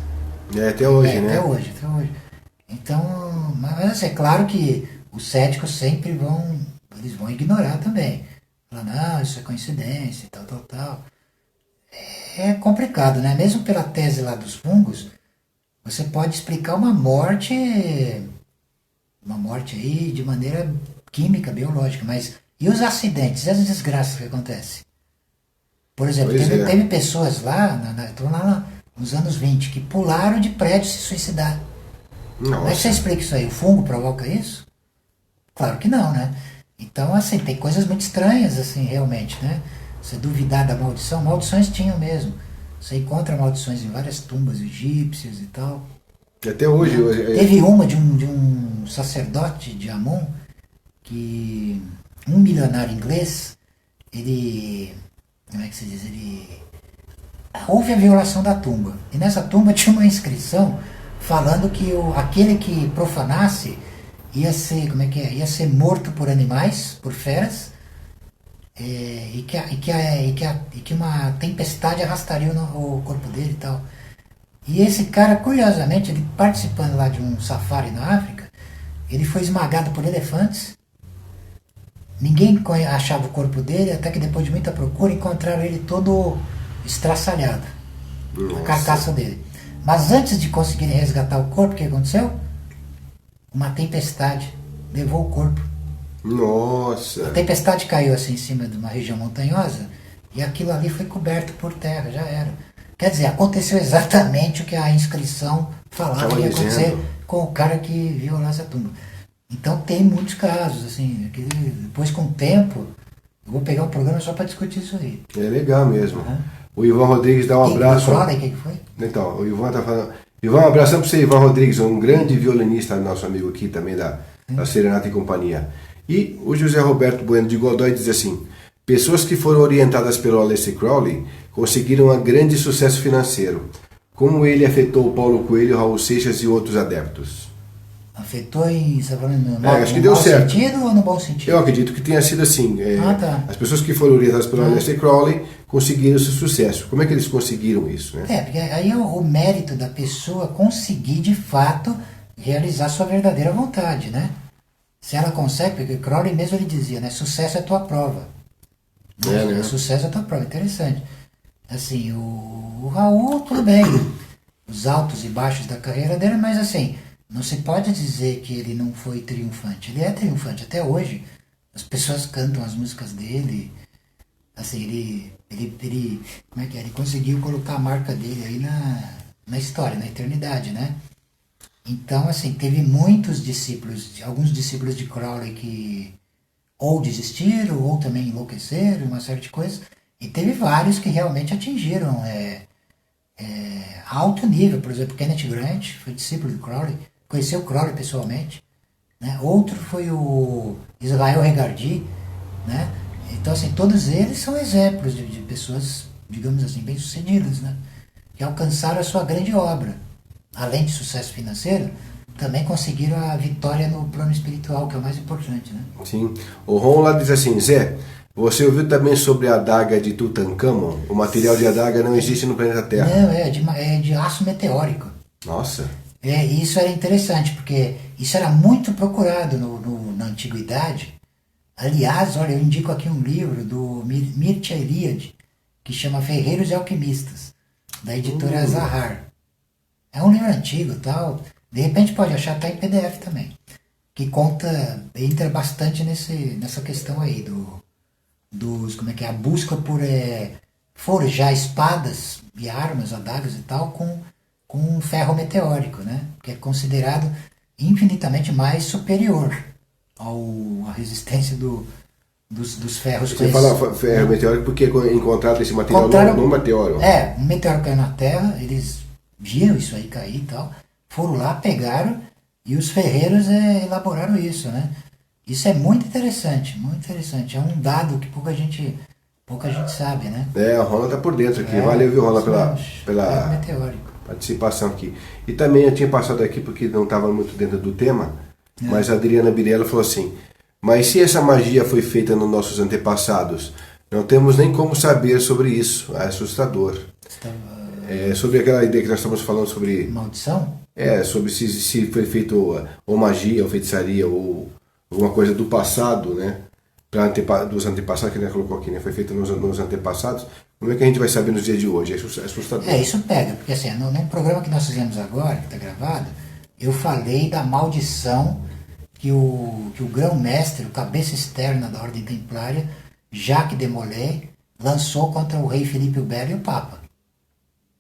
Até hoje, né? Até hoje. Então, mas assim, é claro que os céticos sempre eles vão ignorar também. Falar, não, isso é coincidência, tal. É complicado, né? Mesmo pela tese lá dos fungos, você pode explicar uma morte aí de maneira química, biológica, mas e os acidentes, e as desgraças que acontecem? Por exemplo, teve pessoas lá, nos anos 20, que pularam de prédio e se suicidaram. Nossa. Como é que você explica isso aí? O fungo provoca isso? Claro que não, né? Então, assim, tem coisas muito estranhas, assim, realmente, né? Você duvidar da maldição, maldições tinham mesmo. Você encontra maldições em várias tumbas egípcias e tal. Até hoje. Teve uma de um sacerdote de Amon, que um milionário inglês, ele... Como é que se diz? Houve a violação da tumba. E nessa tumba tinha uma inscrição falando que aquele que profanasse ia ser, ia ser morto por animais, por feras, e que uma tempestade arrastaria o corpo dele e tal. E esse cara, curiosamente, ele participando lá de um safari na África, ele foi esmagado por elefantes. Ninguém achava o corpo dele, até que depois de muita procura encontraram ele todo estraçalhado. Nossa. A carcaça dele. Mas antes de conseguirem resgatar o corpo, o que aconteceu? Uma tempestade levou o corpo. Nossa. A tempestade caiu assim em cima de uma região montanhosa e aquilo ali foi coberto por terra, já era. Quer dizer, aconteceu exatamente o que a inscrição falava que ia acontecer com o cara que violasse a tumba. Então tem muitos casos, assim, que depois com o tempo, eu vou pegar um programa só para discutir isso aí. É legal mesmo. Uhum. O Ivan Rodrigues dá um abraço. Quem foi? Então, o Ivan tá falando. Ivan, um abração para você, Ivan Rodrigues, um grande violinista, nosso amigo aqui também da Serenata e Companhia. E o José Roberto Bueno de Godoy diz assim: pessoas que foram orientadas pelo Aleister Crowley conseguiram um grande sucesso financeiro. Como ele afetou o Paulo Coelho, Raul Seixas e outros adeptos? Afetou você tá falando no acho que deu certo. Sentido ou no bom sentido? Eu acredito que tenha sido assim. Tá. As pessoas que foram orientadas pelo Aleister Crowley conseguiram esse sucesso. Como é que eles conseguiram isso? Né? Porque aí é o mérito da pessoa conseguir de fato realizar sua verdadeira vontade, né? Se ela consegue, porque Crowley mesmo ele dizia, né? Sucesso é tua prova. Né? Sucesso é tua prova, interessante. Assim, o Raul, tudo bem, os altos e baixos da carreira dele, mas assim, não se pode dizer que ele não foi triunfante. Ele é triunfante até hoje. As pessoas cantam as músicas dele. Assim, ele como é que é? Ele conseguiu colocar a marca dele aí na história, na eternidade, né? Então, assim, teve muitos discípulos, alguns discípulos de Crowley que ou desistiram, ou também enlouqueceram, uma série de coisas. E teve vários que realmente atingiram alto nível. Por exemplo, Kenneth Grant foi discípulo de Crowley, conheceu Crowley pessoalmente. Né? Outro foi o Israel Regardie, né? Então, assim, todos eles são exemplos de pessoas, digamos assim, bem-sucedidas, né? Que alcançaram a sua grande obra. Além de sucesso financeiro, também conseguiram a vitória no plano espiritual, que é o mais importante, né? Sim. O Ron lá diz assim: Zé, você ouviu também sobre a adaga de Tutankhamon? O material de adaga não existe no planeta Terra. Não, é de aço meteórico. Nossa. E isso era interessante, porque isso era muito procurado na antiguidade. Aliás, olha, eu indico aqui um livro do Mircea Eliade, que chama Ferreiros e Alquimistas, da editora Zahar. É um livro antigo e tal, de repente pode achar até em PDF também, que entra bastante nessa questão aí como é que é, a busca por forjar espadas e armas, adagas e tal, com ferro meteórico, né? Que é considerado infinitamente mais superior à resistência dos ferros. Você fala ferro meteórico porque é encontrado esse material no meteoro. Um meteoro caiu na Terra, eles viram isso aí cair e tal, foram lá, pegaram, e os ferreiros elaboraram isso, né? Isso é muito interessante, muito interessante. É um dado que pouca gente sabe, né? A Rola tá por dentro aqui. Valeu, viu, Rola, pela meteórico. participação aqui. E também eu tinha passado aqui porque não estava muito dentro do tema, mas a Adriana Birella falou assim: mas se essa magia foi feita nos nossos antepassados, não temos nem como saber sobre isso. É assustador. Sobre aquela ideia que nós estamos falando sobre... Maldição? Sobre se foi feito ou magia, ou feitiçaria, ou alguma coisa do passado, né? Dos antepassados, que ele colocou aqui, né? Foi feito nos antepassados. Como é que a gente vai saber nos dias de hoje? É assustador. Isso pega, porque assim, no programa que nós fizemos agora, que está gravado, eu falei da maldição que o grão-mestre, o cabeça externa da Ordem Templária, Jacques de Molay, lançou contra o rei Filipe o Belo e o Papa.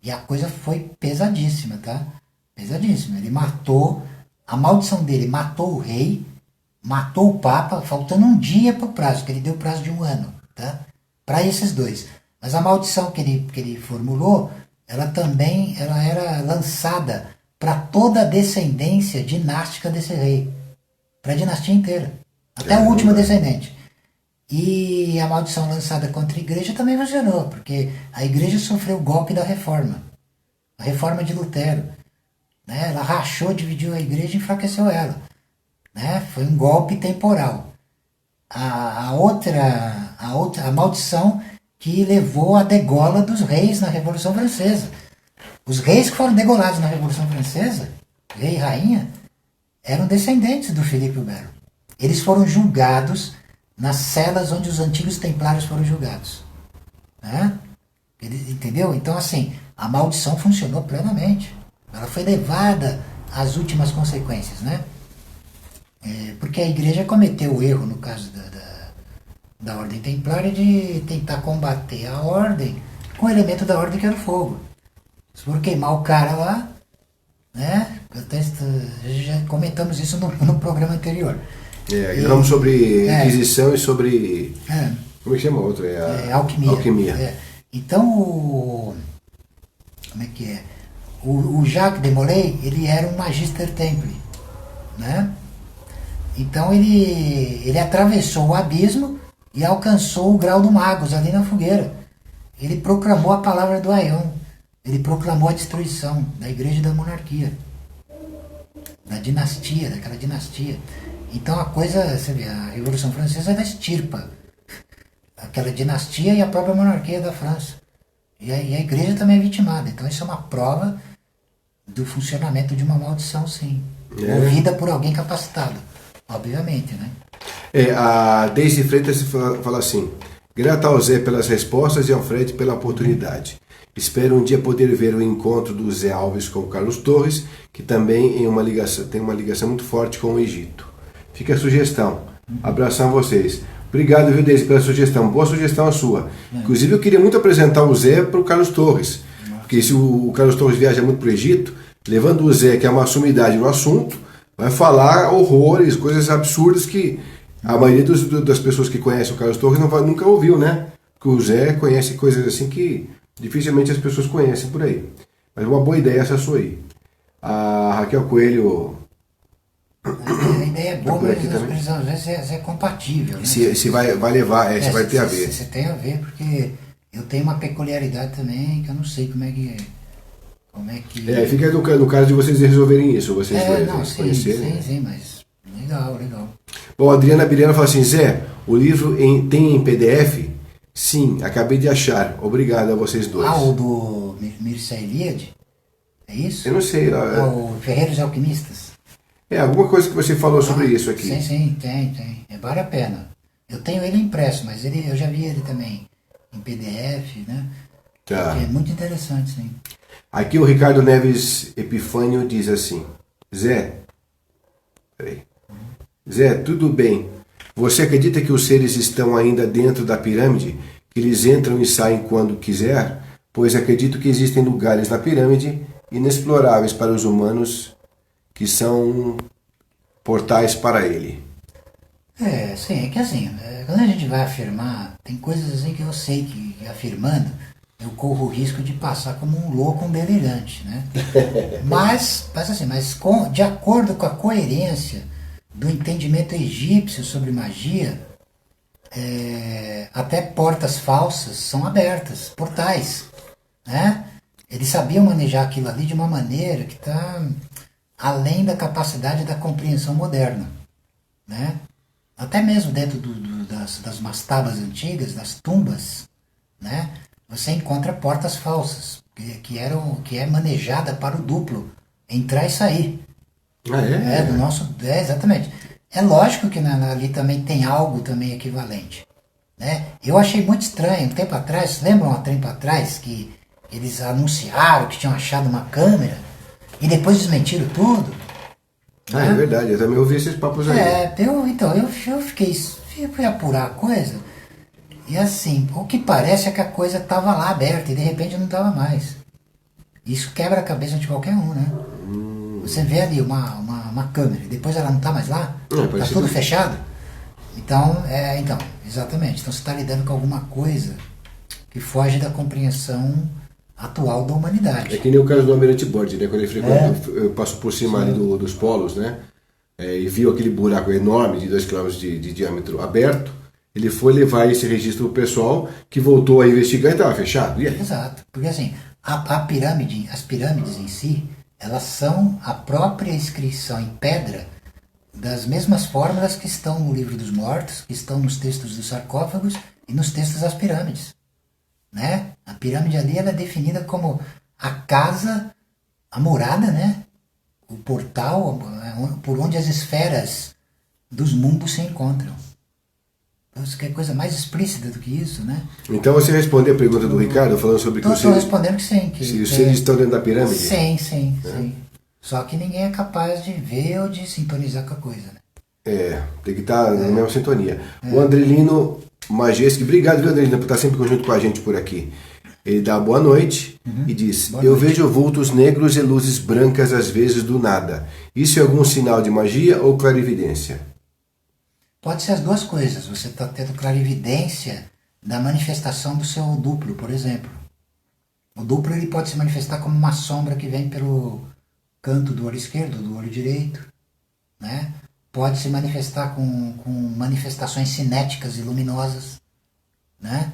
E a coisa foi pesadíssima, tá? Pesadíssima. Ele matou, a maldição dele matou o rei, matou o Papa, faltando um dia para o prazo, que ele deu prazo de 1 ano, tá? Para esses dois. Mas a maldição que ele formulou, ela era lançada para toda a descendência dinástica desse rei. Para a dinastia inteira. Até o último descendente. E a maldição lançada contra a igreja também funcionou, porque a igreja sofreu o golpe da reforma. A reforma de Lutero. Né? Ela rachou, dividiu a igreja e enfraqueceu ela. Né? Foi um golpe temporal. A maldição que levou a degola dos reis na Revolução Francesa. Os reis que foram degolados na Revolução Francesa, rei e rainha, eram descendentes do Filipe o Belo. Eles foram julgados nas celas onde os antigos templários foram julgados. Né? Entendeu? Então, assim, a maldição funcionou plenamente. Ela foi levada às últimas consequências, né? Porque a igreja cometeu o erro, no caso da Ordem Templária, de tentar combater a ordem com o elemento da ordem que era o fogo. Se for queimar o cara lá, né? Já comentamos isso no programa anterior. Vamos sobre Inquisição e sobre... Como é que chama o outro? Alquimia. Então, como é que é? O Jacques de Molay, ele era um Magister Templi, né? Então ele atravessou o abismo e alcançou o grau do Magus ali na fogueira. Ele proclamou a palavra do Aion. Ele proclamou a destruição da igreja e da monarquia. Daquela dinastia. Então a coisa, você vê, a Revolução Francesa ela extirpa aquela dinastia e a própria monarquia da França. E a igreja também é vitimada. Então isso é uma prova do funcionamento de uma maldição, sim. Movida por alguém capacitado, obviamente, né? A Deise Freitas fala assim: grata ao Zé pelas respostas e ao Fred pela oportunidade. Espero um dia poder ver o encontro do Zé Alves com o Carlos Torres, que também tem uma ligação muito forte com o Egito. Fica a sugestão. Abração a vocês. Obrigado, viu, Deise, pela sugestão. Boa sugestão a sua. Inclusive, eu queria muito apresentar o Zé para o Carlos Torres. Porque se o Carlos Torres viaja muito para o Egito, levando o Zé, que é uma sumidade no assunto, vai falar horrores, coisas absurdas que a maioria das pessoas que conhecem o Carlos Torres nunca ouviu, né? Porque o Zé conhece coisas assim que dificilmente as pessoas conhecem por aí. Mas uma boa ideia essa sua aí. A Raquel Coelho... A ideia é boa, mas às vezes é compatível. Né? Se vai levar, se vai ter a ver. Se tem a ver, porque eu tenho uma peculiaridade também que eu não sei como é que... fica no caso de vocês resolverem isso, vocês dois conhecerem. Sim, mas legal. Bom, a Adriana Birena fala assim: Zé, o livro tem em PDF? Sim, acabei de achar. Obrigado a vocês dois. O do Mircea Eliade? É isso? Eu não sei. O Ferreiros Alquimistas? Alguma coisa que você falou sobre isso aqui. Sim, tem. Vale a pena. Eu tenho ele impresso, mas eu já vi ele também em PDF, né? Tá. É muito interessante, sim. Aqui o Ricardo Neves Epifânio diz assim: Zé, tudo bem. Você acredita que os seres estão ainda dentro da pirâmide, que eles entram e saem quando quiser? Pois acredito que existem lugares na pirâmide inexploráveis para os humanos que são portais para ele. Sim, é que assim, quando a gente vai afirmar, tem coisas assim que eu sei que afirmando, eu corro o risco de passar como um louco, um delirante, né? Mas de acordo com a coerência do entendimento egípcio sobre magia, até portas falsas são abertas, portais, né? Eles sabiam manejar aquilo ali de uma maneira que está além da capacidade da compreensão moderna, né? Até mesmo dentro das mastabas antigas, das tumbas, né? Você encontra portas falsas, que é manejada para o duplo, entrar e sair. Exatamente. É lógico que ali também tem algo também equivalente, né? Eu achei muito estranho, um tempo atrás, lembram um tempo atrás que eles anunciaram que tinham achado uma câmera e depois desmentiram tudo? Né? É verdade, eu também ouvi esses papos aí. Eu fui apurar a coisa e assim, o que parece é que a coisa estava lá aberta e de repente não estava mais. Isso quebra a cabeça de qualquer um, né? Você vê ali uma câmera, depois ela não está mais lá, está tudo fechado. Então, exatamente. Então você está lidando com alguma coisa que foge da compreensão atual da humanidade. É que nem o caso do Almirante Byrd, né? Quando ele passou por cima ali dos polos, né? E viu aquele buraco enorme de 2 km de diâmetro aberto, ele foi levar esse registro pro pessoal, que voltou a investigar e estava fechado. E aí? Exato. Porque assim, as pirâmides em si, elas são a própria inscrição em pedra das mesmas fórmulas que estão no Livro dos Mortos, que estão nos textos dos sarcófagos e nos textos das pirâmides, né? A pirâmide ali ela é definida como a casa, a morada, né? O portal por onde as esferas dos mundos se encontram. Então, isso que é coisa mais explícita do que isso, né? Então você respondeu a pergunta do Ricardo, falando sobre que Estou respondendo que sim. Os seres estão dentro da pirâmide? Sim. Só que ninguém é capaz de ver ou de sintonizar com a coisa, né? Tem que estar na mesma sintonia. O Andrelino Majeski, obrigado, viu, Andrelino, por estar sempre junto com a gente por aqui. Ele dá boa noite e diz: Eu vejo vultos negros e luzes brancas às vezes do nada. Isso é algum sinal de magia ou clarividência? Pode ser as duas coisas. Você está tendo clarividência da manifestação do seu duplo, por exemplo. O duplo ele pode se manifestar como uma sombra que vem pelo canto do olho esquerdo, do olho direito, né? Pode se manifestar com manifestações cinéticas e luminosas, né?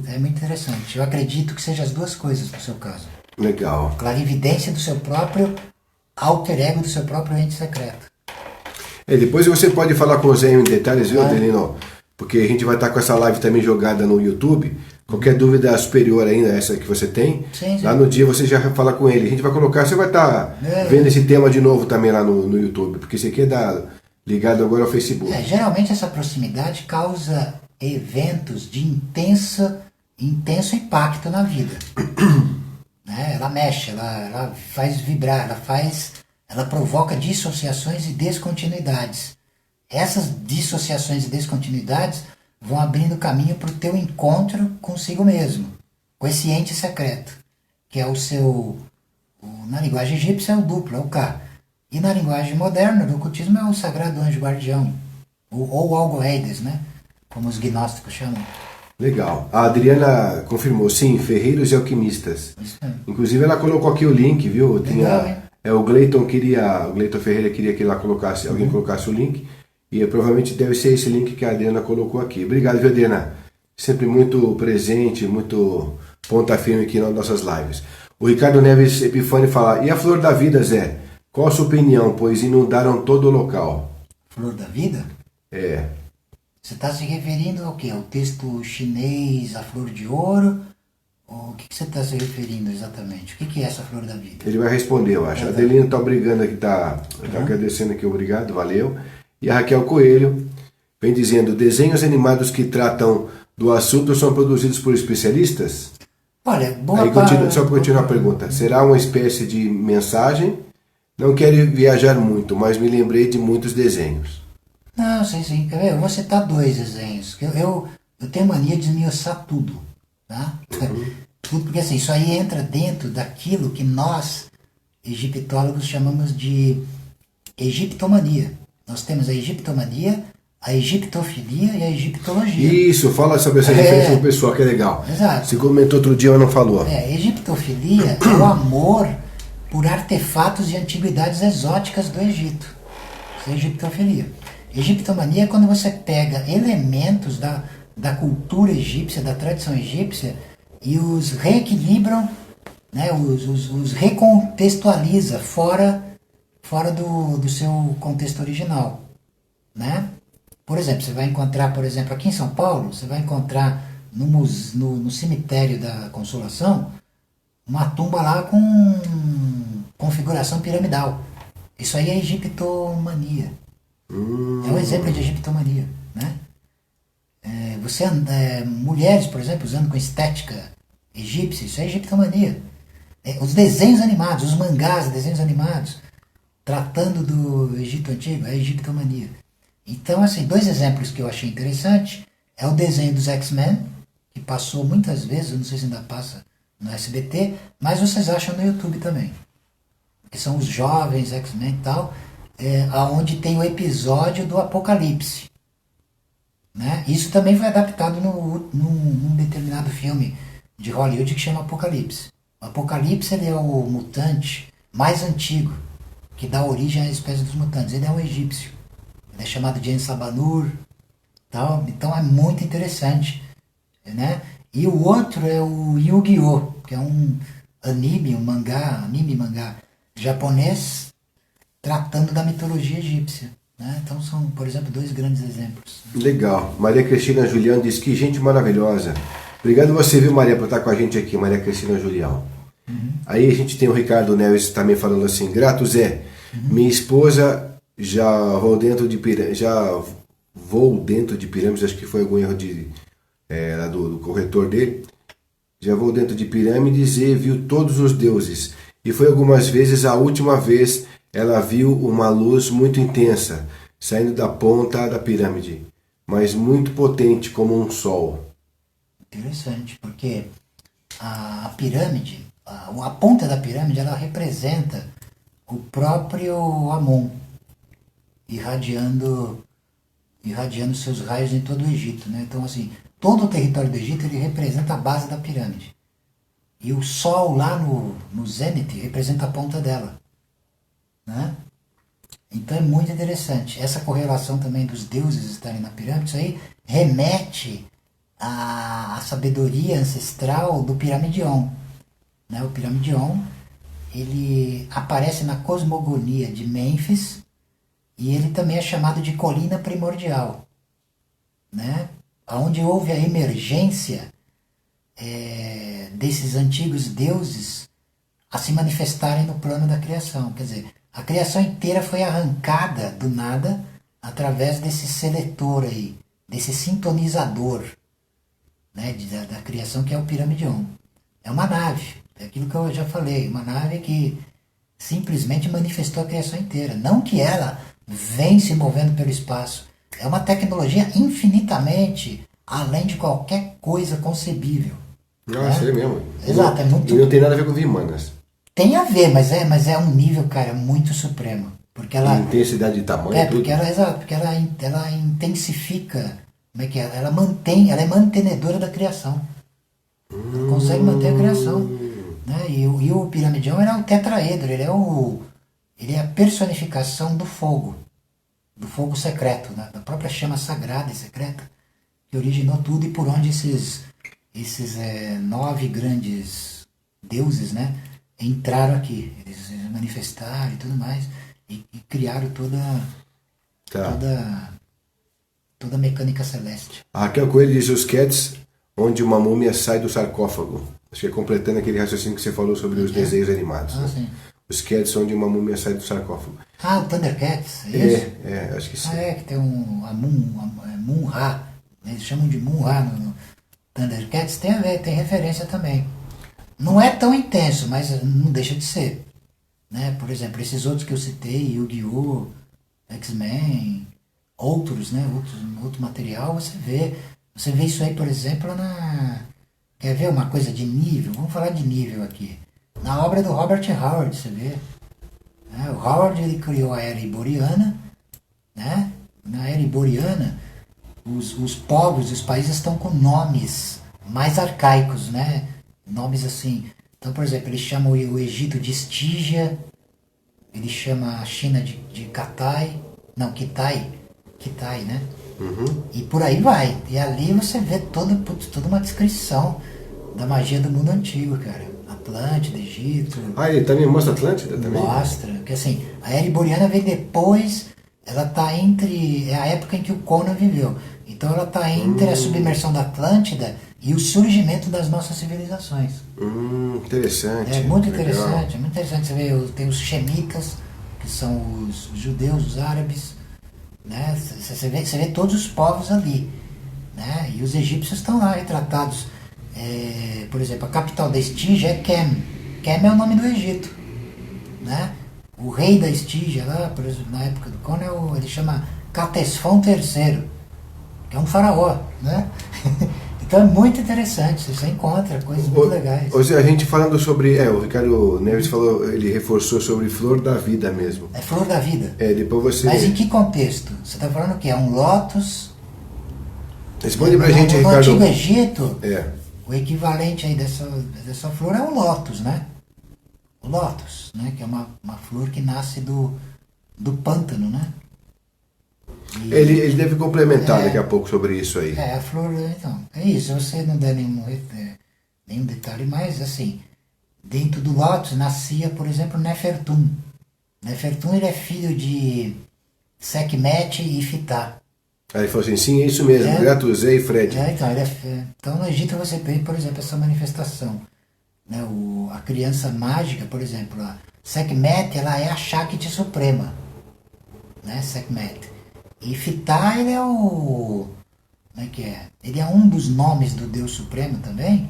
É muito interessante. Eu acredito que seja as duas coisas no seu caso. Legal. Clarividência do seu próprio alter ego, do seu próprio ente secreto. Depois você pode falar com o Zé em detalhes, viu, Adelino? Porque a gente vai estar com essa live também jogada no YouTube. Qualquer dúvida superior ainda a essa que você tem, sim. Lá no dia você já fala com ele. A gente vai colocar, você vai estar vendo esse tema de novo também lá no YouTube, porque esse aqui é ligado agora ao Facebook. Geralmente essa proximidade causa eventos de intenso impacto na vida. Né? Ela mexe, ela faz vibrar, ela provoca dissociações e descontinuidades. Essas dissociações e descontinuidades vão abrindo caminho para o teu encontro consigo mesmo, com esse ente secreto, que é na linguagem egípcia é o duplo, é o K. E na linguagem moderna do ocultismo é o sagrado anjo guardião, ou algoeides, né? Como os gnósticos chamam. Legal. A Adriana confirmou, sim, ferreiros e alquimistas. Inclusive ela colocou aqui o link, viu? Legal, o Gleiton Ferreira queria que alguém colocasse o link. E provavelmente deve ser esse link que a Adriana colocou aqui. Obrigado, viu, Adriana? Sempre muito presente, muito ponta firme aqui nas nossas lives. O Ricardo Neves Epifânio fala: e a flor da vida, Zé? Qual a sua opinião? Pois inundaram todo o local. Flor da vida? Você está se referindo ao quê? Ao texto chinês, a flor de ouro? Ou o que você está se referindo exatamente? O que é essa flor da vida? Ele vai responder, eu acho. A Adelina está obrigando aqui, está agradecendo aqui, obrigado, valeu. E a Raquel Coelho vem dizendo: desenhos animados que tratam do assunto são produzidos por especialistas? Olha, só para continuar a pergunta, será uma espécie de mensagem? Não quero viajar muito, mas me lembrei de muitos desenhos. Não, sim. Quer ver? Eu vou citar dois desenhos. Eu tenho mania de esmiuçar tudo. Tá? Tudo, porque assim, isso aí entra dentro daquilo que nós, egiptólogos, chamamos de egiptomania. Nós temos a egiptomania, a egiptofilia e a egiptologia. Isso, fala sobre essa diferença pro pessoal, que é legal. Exato. Você comentou outro dia, mas não falou. Egiptofilia é o amor por artefatos de antiguidades exóticas do Egito. Isso é egiptofilia. Egiptomania é quando você pega elementos da cultura egípcia, da tradição egípcia, e os reequilibram, né, os recontextualiza fora do seu contexto original. Né? Por exemplo, você vai encontrar, por exemplo, aqui em São Paulo, você vai encontrar no cemitério da Consolação uma tumba lá com configuração piramidal. Isso aí é egiptomania. É um exemplo de egiptomania. Né? Mulheres, por exemplo, usando com estética egípcia, isso é egiptomania. Os desenhos animados, os mangás, desenhos animados, tratando do Egito Antigo, é egiptomania. Então, assim, dois exemplos que eu achei interessante é o desenho dos X-Men, que passou muitas vezes, eu não sei se ainda passa no SBT, mas vocês acham no YouTube também. Que são os jovens X-Men e tal, onde tem o episódio do Apocalipse. Né? Isso também foi adaptado num determinado filme de Hollywood que chama Apocalipse. O Apocalipse, ele é o mutante mais antigo, que dá origem à espécie dos mutantes. Ele é um egípcio. Ele é chamado de Ensabanur. Tal. Então é muito interessante. Né? E o outro é o Yu-Gi-Oh!, que é um anime mangá japonês tratando da mitologia egípcia. Né? Então são, por exemplo, dois grandes exemplos. Legal. Maria Cristina Julião diz que gente maravilhosa. Obrigado você, viu, Maria, por estar com a gente aqui, Maria Cristina Julião. Aí a gente tem o Ricardo Neves também falando assim: grato Zé, minha esposa já vou dentro de pirâmides, acho que foi algum erro do corretor dele. Já vou dentro de pirâmides e viu todos os deuses. E foi algumas vezes, a última vez ela viu uma luz muito intensa saindo da ponta da pirâmide, mas muito potente como um sol. Interessante, porque a pirâmide, a ponta da pirâmide, ela representa o próprio Amon, irradiando seus raios em todo o Egito. Né? Então, assim, todo o território do Egito ele representa a base da pirâmide. E o Sol lá no zênite representa a ponta dela. Né? Então é muito interessante. Essa correlação também dos deuses estarem na pirâmide, isso aí remete à sabedoria ancestral do Piramidion. Né? O Piramidion, ele aparece na cosmogonia de Mênfis e ele também é chamado de colina primordial. Né? Onde houve a emergência desses antigos deuses a se manifestarem no plano da criação. Quer dizer, a criação inteira foi arrancada do nada através desse seletor aí, desse sintonizador, né, da criação, que é o Piramidion. É uma nave, é aquilo que eu já falei, uma nave que simplesmente manifestou a criação inteira. Não que ela vem se movendo pelo espaço. É uma tecnologia infinitamente além de qualquer coisa concebível. Nossa, né? é mesmo. Exato, é muito... E não tem nada a ver com Vimanas. Tem a ver, mas é um nível, cara, muito supremo. Porque ela... Intensidade de tamanho, porque tudo. exato, porque ela intensifica, como é que é? Ela é mantenedora da criação. Ela consegue manter a criação. Né? E o Piramidion é o tetraedro, ele é a personificação do fogo secreto, né? Da própria chama sagrada e secreta, que originou tudo e por onde esses 9 grandes deuses, né, entraram aqui. Eles se manifestaram e tudo mais, e criaram toda a mecânica celeste. A Raquel Coelho diz os Cats, onde uma múmia sai do sarcófago. Acho que é completando aquele raciocínio que você falou sobre os desenhos animados. Ah, né? sim. Os Cats, onde uma múmia sai do sarcófago. Ah, o Thundercats, é isso? Acho que sim. Que tem a Mun-Ra. Eles chamam de Mun-Ra no Thundercats. Tem a ver, tem referência também. Não é tão intenso, mas não deixa de ser. Né? Por exemplo, esses outros que eu citei, Yu-Gi-Oh!, X-Men, outros, né, outro material, você vê isso aí, por exemplo, quer ver uma coisa de nível? Vamos falar de nível aqui. Na obra do Robert Howard, você vê. Né? O Howard, ele criou a era iboriana, né? Na era iboriana, os povos, os países estão com nomes mais arcaicos, né? Nomes assim. Então, por exemplo, ele chama o Egito de Estígia, ele chama a China de Kitai, né? Uhum. E por aí vai. E ali você vê toda uma descrição da magia do mundo antigo, cara. Atlântida, Egito. Ah, ele também mostra Atlântida também? Mostra. Porque assim, a era iboriana vem depois, ela tá entre. É a época em que o Conan viveu. Então ela tá entre a submersão da Atlântida e o surgimento das nossas civilizações. Interessante. É muito Legal. interessante, é muito interessante. Você vê, tem os Shemitas, que são os judeus, os árabes, né? Você vê todos os povos ali, né? E os egípcios estão lá retratados. Por exemplo, a capital da Estígia é Kem. Kem é o nome do Egito, né? O rei da Estígia, lá, por exemplo, na época do Conan, ele chama Catesfão III, que é um faraó, né? Então é muito interessante, você encontra coisas muito legais. Ou seja, a gente falando sobre. O Ricardo Neves falou, ele reforçou sobre flor da vida mesmo. É flor da vida. Depois você. Mas em que contexto? Você está falando o quê? É um lótus? Responde pra gente, No Ricardo. Antigo Egito, É. o equivalente aí dessa flor é o lótus, né? O lótus, né? Que é uma flor que nasce do pântano, né? E- Ele deve complementar daqui a pouco sobre isso aí. a flor, então, é isso, você não der nenhum detalhe mais, assim, dentro do lótus nascia, por exemplo, Nefertum. Nefertum, ele é filho de Sekhmet e Fitá. Aí ele falou assim, sim, é isso mesmo, Gratuzé e Fred. Então no Egito você tem, por exemplo, essa manifestação. Né? A criança mágica, por exemplo, a Sekhmet, ela é a Shakti Suprema. Né? Sekhmet. E Fitá, ele é o... Como é que é? Ele é um dos nomes do Deus Supremo também.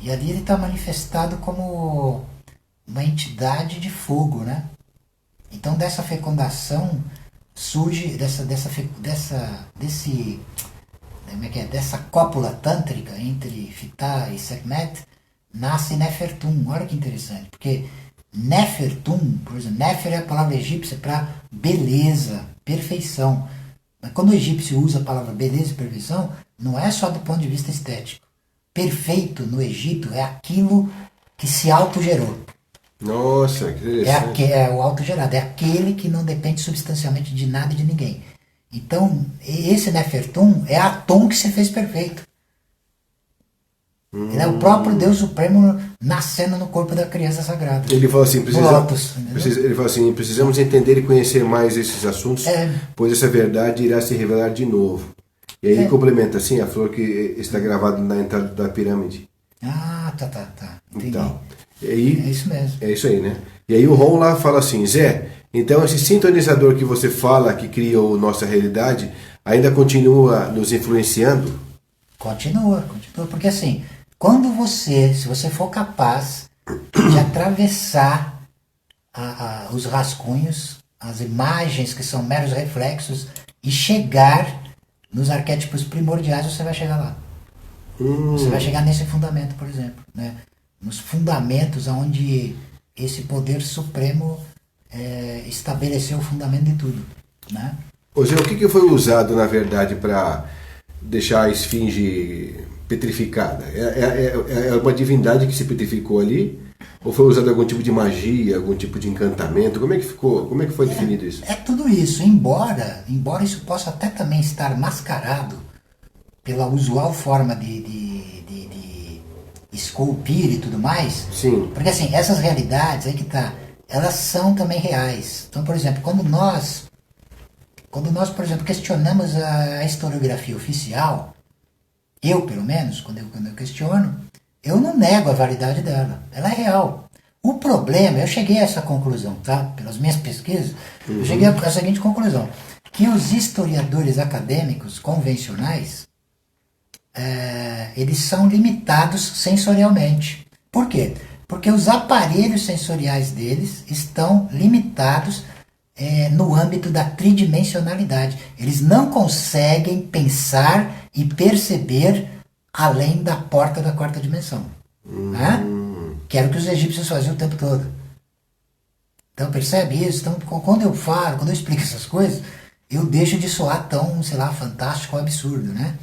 E ali ele está manifestado como uma entidade de fogo, né? Então dessa fecundação surge, dessa cópula tântrica entre Fitá e Sekhmet, nasce Nefertum. Olha que interessante, porque Nefertum, por exemplo, Nefer é a palavra egípcia para beleza, perfeição. Mas quando o egípcio usa a palavra beleza e perfeição, não é só do ponto de vista estético. Perfeito no Egito é aquilo que se autogerou. Nossa, que interessante. É o autogerado, é aquele que não depende substancialmente de nada e de ninguém. Então, esse Nefertum é Atum que se fez perfeito. Ele é o próprio Deus Supremo nascendo no corpo da criança sagrada. Ele falou assim, Entendeu? precisamos entender e conhecer mais esses assuntos, pois essa verdade irá se revelar de novo. E aí ele complementa assim, a flor que está gravada na entrada da pirâmide. Ah, tá. Entendi. Então, e aí, É isso mesmo. é isso aí, né? E aí o Ron lá fala assim, Zé, então esse sintonizador que você fala, que criou nossa realidade, ainda continua nos influenciando? Continua, porque assim, se você for capaz de atravessar os rascunhos, as imagens que são meros reflexos e chegar nos arquétipos primordiais, você vai chegar lá. Você vai chegar nesse fundamento, por exemplo, né? Nos fundamentos onde esse poder supremo estabeleceu o fundamento de tudo, né? Ô Zé, o que foi usado, na verdade, para deixar a esfinge petrificada? É uma divindade que se petrificou ali? Ou foi usado algum tipo de magia, algum tipo de encantamento? Como é que ficou? Como é que foi definido isso? É tudo isso, embora isso possa até também estar mascarado pela usual forma de esculpir e tudo mais. Sim. Porque assim, essas realidades, aí que tá, elas são também reais. Então, por exemplo, quando nós, por exemplo, questionamos a historiografia oficial, eu, pelo menos, quando eu questiono, eu não nego a validade dela. Ela é real. O problema, eu cheguei a essa conclusão, tá? Pelas minhas pesquisas, eu cheguei a seguinte conclusão, que os historiadores acadêmicos convencionais, eles são limitados sensorialmente. Por quê? Porque os aparelhos sensoriais deles estão limitados no âmbito da tridimensionalidade. Eles não conseguem pensar e perceber além da porta da quarta dimensão. Né? Que era o que os egípcios faziam o tempo todo. Então percebe isso? Então, quando eu falo, quando eu explico essas coisas, eu deixo de soar tão, sei lá, fantástico ou absurdo, né?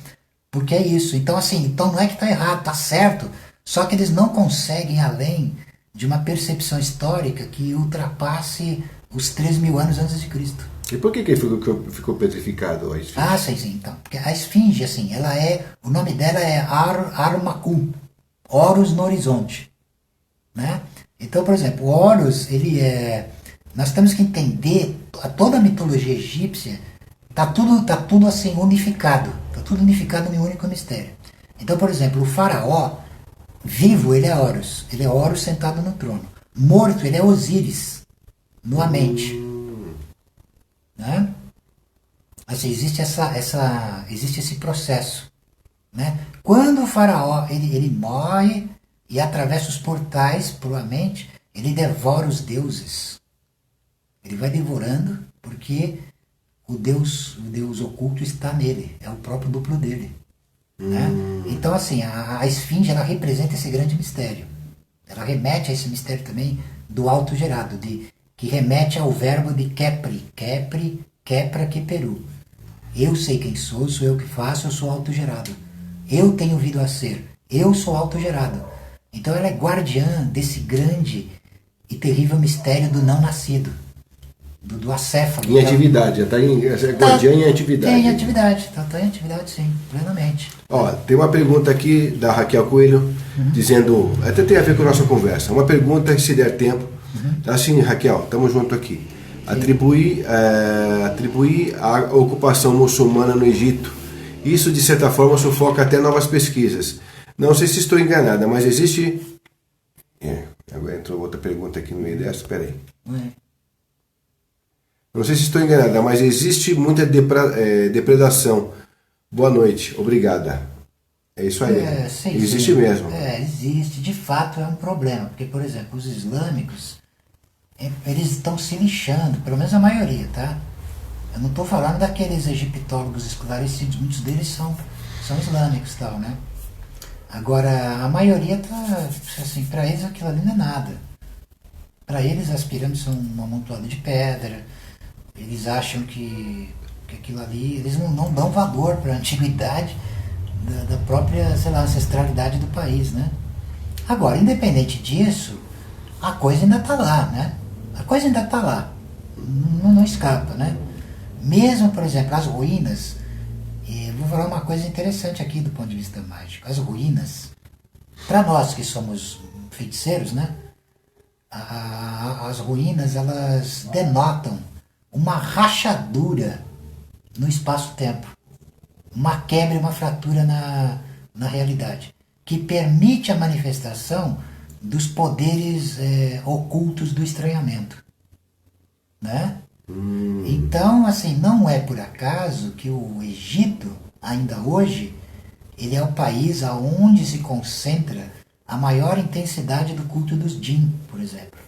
Porque é isso. Então, assim, então não é que está errado, está certo. Só que eles não conseguem além de uma percepção histórica que ultrapasse os 3.000 anos antes de Cristo. E por que ele ficou petrificado? A esfinge? Ah, sim. Então, porque a esfinge, assim, ela o nome dela é Ar-Makum, Horus no horizonte, né? Então, por exemplo, o Horus, nós temos que entender toda a mitologia egípcia, tá tudo assim unificado, tá tudo unificado em um único mistério. Então, por exemplo, o faraó vivo, ele é Horus sentado no trono. Morto, ele é Osíris, no Amente. Né? Assim, existe esse processo. Né? Quando o faraó ele morre e atravessa os portais para a mente, ele devora os deuses. Ele vai devorando porque o Deus oculto está nele, é o próprio duplo dele. Né? Então, assim, a esfinge ela representa esse grande mistério. Ela remete a esse mistério também do autogerado, que remete ao verbo de kepri, kepra, keperu. Eu sei quem sou eu que faço, eu sou autogerado. Eu tenho vindo a ser, eu sou autogerado. Então ela é guardiã desse grande e terrível mistério do não nascido, do acéfalo. Em atividade, está guardiã em atividade. Tem atividade, está em atividade sim, plenamente. Ó, tem uma pergunta aqui da Raquel Coelho, dizendo, até tem a ver com a nossa conversa, uma pergunta, se der tempo, assim, Raquel, estamos junto aqui. Atribuir a ocupação muçulmana no Egito, isso de certa forma sufoca até novas pesquisas. Não sei se estou enganada, mas existe... agora entrou outra pergunta aqui no meio dessa, peraí. Não sei se estou enganada, mas existe muita depredação. Boa noite, obrigada. É isso aí. Sim, existe mesmo. Existe. De fato é um problema, porque, por exemplo, os islâmicos, eles estão se lixando, pelo menos a maioria, tá? Eu não estou falando daqueles egiptólogos esclarecidos, muitos deles são islâmicos e tal, né? Agora, a maioria tá, assim, para eles aquilo ali não é nada. Para eles as pirâmides são um amontoado de pedra, eles acham que aquilo ali, eles não dão valor para a antiguidade da própria, sei lá, ancestralidade do país, né? Agora, independente disso, a coisa ainda está lá, né? A coisa ainda está lá, não escapa, né? Mesmo, por exemplo, as ruínas, vou falar uma coisa interessante aqui do ponto de vista mágico, as ruínas, para nós que somos feiticeiros, né? As ruínas, elas denotam uma rachadura no espaço-tempo, uma quebra e uma fratura na realidade, que permite a manifestação dos poderes ocultos do estranhamento, né? Então, assim, não é por acaso que o Egito, ainda hoje, ele é o país aonde se concentra a maior intensidade do culto dos Jinn, por exemplo,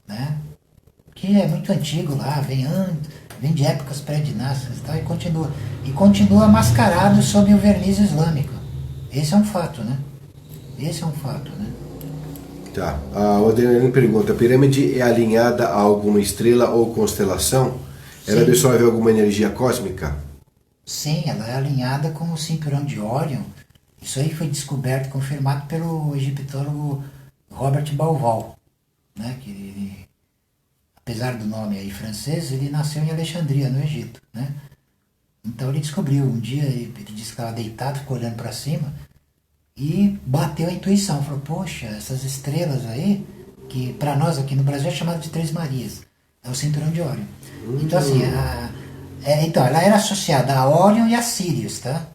né? Que é muito antigo lá, vem de épocas pré-dinásticas e tal, e continua mascarado sob o verniz islâmico. Esse é um fato, né? Tá. A Odelene pergunta, a pirâmide é alinhada a alguma estrela ou constelação? Ela absorve alguma energia cósmica? Sim, ela é alinhada com o cinturão de Órion. Isso aí foi descoberto e confirmado pelo egiptólogo Robert Bauval, né? Que ele, apesar do nome aí francês, ele nasceu em Alexandria, no Egito, né? Então ele descobriu, um dia ele disse que estava deitado, ficou olhando para cima e bateu a intuição, falou, poxa, essas estrelas aí, que para nós aqui no Brasil é chamado de Três Marias, é o cinturão de Órion. Então assim, então ela era associada a Órion e a Sírius, tá?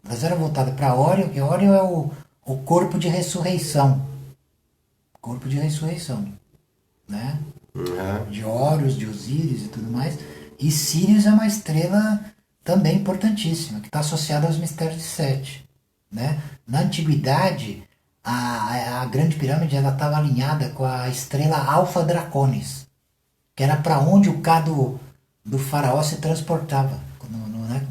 Elas eram voltadas para Órion, que Órion é o corpo de ressurreição. Corpo de ressurreição, né? De Horus, de Osíris e tudo mais. E Sírius é uma estrela também importantíssima, que está associada aos mistérios de Sete, né? Na antiguidade, a grande pirâmide estava alinhada com a estrela Alfa Draconis, que era para onde o K do faraó se transportava né,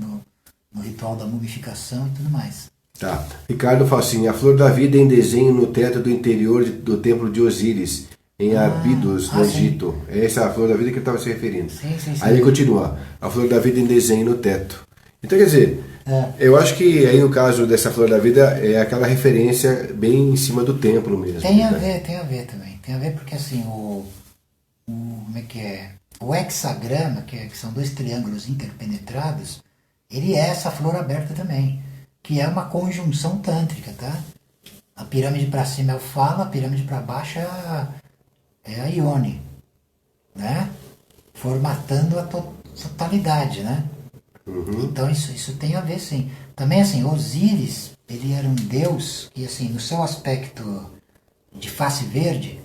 no ritual da mumificação e tudo mais. Tá. Ricardo fala assim, a flor da vida em desenho no teto do interior do templo de Osíris, em Abidos, no Egito. Essa é a flor da vida que ele estava se referindo. Sim. Aí ele continua, a flor da vida em desenho no teto. Então, quer dizer, eu acho que aí no caso dessa flor da vida é aquela referência bem em cima do templo mesmo. Tem a ver também. Tem a ver porque assim, como é que é? O hexagrama, que são 2 triângulos interpenetrados, ele é essa flor aberta também, que é uma conjunção tântrica, tá? A pirâmide para cima é o Fala, a pirâmide para baixo é a Ione, né? Formatando a totalidade, né? Então isso tem a ver, sim. Também, assim, Osíris, ele era um deus que, assim, no seu aspecto de face verde,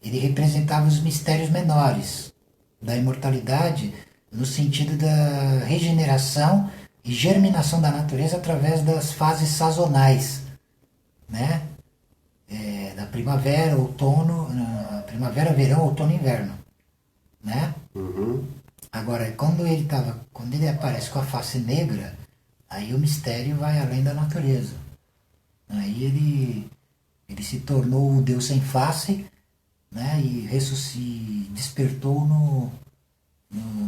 ele representava os mistérios menores da imortalidade no sentido da regeneração e germinação da natureza através das fases sazonais, né? Da primavera, outono, primavera, verão, outono e inverno, né? Agora, quando ele aparece com a face negra, aí o mistério vai além da natureza. Aí ele se tornou o Deus sem face, né? E despertou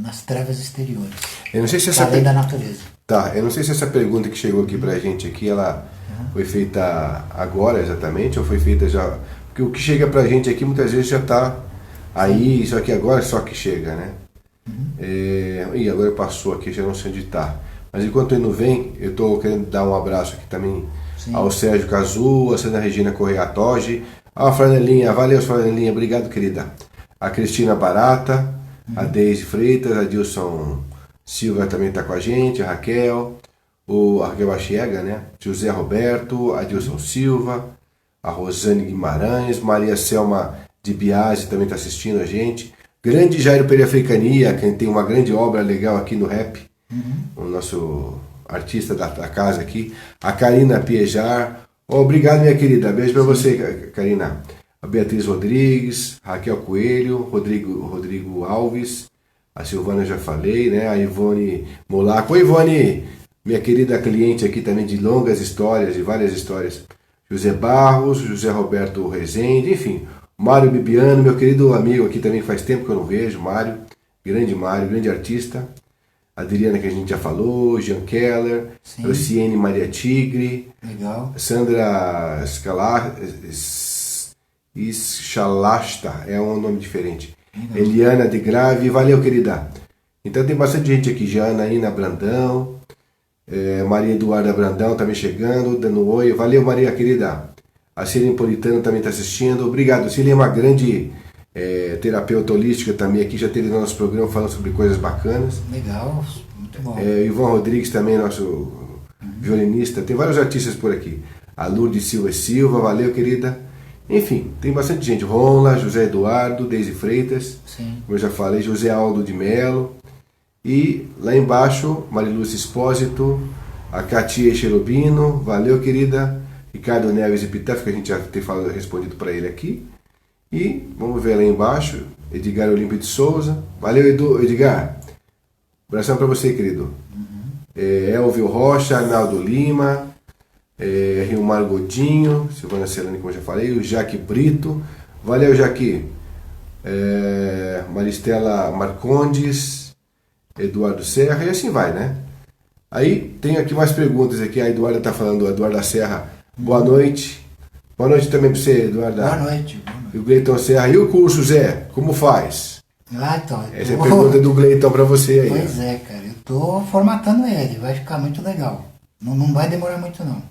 nas trevas exteriores. Eu não sei se além da natureza. Tá, eu não sei se essa pergunta que chegou aqui pra gente aqui, ela foi feita agora exatamente, ou foi feita já... Porque o que chega pra gente aqui muitas vezes já tá aí, só que agora só que chega, né? E agora passou aqui, já não sei onde tá. Mas enquanto ele não vem, eu tô querendo dar um abraço aqui também ao Sérgio Cazu, a Sandra Regina Correia Toge, a Flanelinha, valeu Flanelinha, obrigado querida. A Cristina Barata, a Deise Freitas, a Dilson Silva também está com a gente, a Raquel Bachiega, né? José Roberto, a Dilson Silva, a Rosane Guimarães, Maria Selma de Biase também está assistindo a gente. Grande Jairo Periafricania, que tem uma grande obra legal aqui no rap, o nosso artista da casa aqui. A Karina Piejar, obrigado minha querida, beijo para você Karina. A Beatriz Rodrigues, Raquel Coelho, Rodrigo Alves, a Silvana já falei, né? A Ivone Molaco. Oi Ivone, minha querida cliente aqui também de longas histórias, de várias histórias. José Barros, José Roberto Rezende, enfim. Mário Bibiano, meu querido amigo aqui também, faz tempo que eu não vejo, Mário, grande artista. Adriana, que a gente já falou, Jean Keller, Luciene Maria Tigre, legal. Sandra Schalasta, é um nome diferente. Legal. Eliana de Grave, valeu querida. Então tem bastante gente aqui, Janaína Brandão, Maria Eduarda Brandão também chegando, dando oi, valeu Maria querida. A Cília Napolitano também está assistindo, obrigado. Cília é uma grande terapeuta holística também aqui, já teve no nosso programa falando sobre coisas bacanas. Legal, muito bom. Ivan Rodrigues também, nosso violinista, tem vários artistas por aqui. A Lourdes Silva, valeu querida. Enfim, tem bastante gente. Ronla, José Eduardo, Deise Freitas, como eu já falei, José Aldo de Melo. E lá embaixo, Marilúcia Espósito, a Katia Cherubino, valeu querida. Ricardo Neves Epitafio, que a gente já tem respondido para ele aqui. E vamos ver lá embaixo, Edgar Olímpio de Souza. Valeu Edgar. Abração para você, querido. Elvio Rocha, Arnaldo Lima, Rilmar Godinho, Silvana Celani, como eu já falei, o Jaque Brito. Valeu, Jaque. Maristela Marcondes, Eduardo Serra, e assim vai, né? Aí tem aqui mais perguntas aqui. A Eduarda está falando, a Eduarda Serra. Boa noite. Boa noite também para você, Eduarda. Boa noite. E o Gleiton Serra. E o curso, Zé? Como faz? Então, Essa é a pergunta do Gleiton para você aí. Pois é, cara. Eu tô formatando ele. Vai ficar muito legal. Não vai demorar muito, não.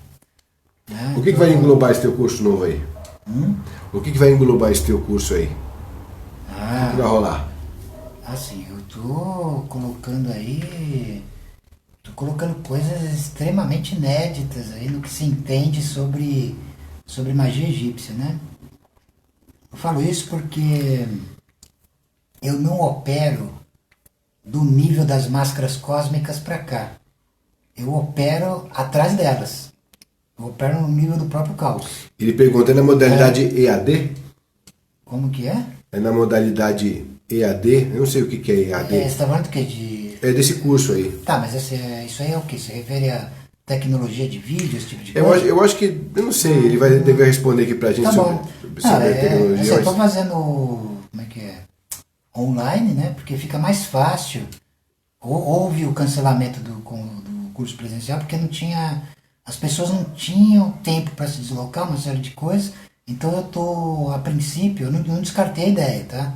O que vai englobar esse teu curso novo aí? O que vai englobar esse teu curso aí? O que vai rolar? Assim, eu tô colocando aí... Tô colocando coisas extremamente inéditas aí no que se entende sobre magia egípcia, né? Eu falo isso porque eu não opero do nível das máscaras cósmicas para cá. Eu opero atrás delas. Eu opero no nível do próprio caos. Ele pergunta, é na modalidade EAD? Como que é? É na modalidade EAD, eu não sei o que é EAD. Você está falando do quê? De... É desse curso aí. Tá, mas isso aí é o quê? Se refere a tecnologia de vídeo, esse tipo de Eu coisa? eu acho que, eu não sei, ele vai dever responder aqui pra gente Tá sobre, bom. sobre a tecnologia. Eu estou mas- fazendo, como é que é? Online, né? Porque fica mais fácil. Houve o cancelamento do curso presencial porque não tinha, as pessoas não tinham tempo para se deslocar, uma série de coisas. Então eu tô, a princípio, eu não descartei a ideia, tá?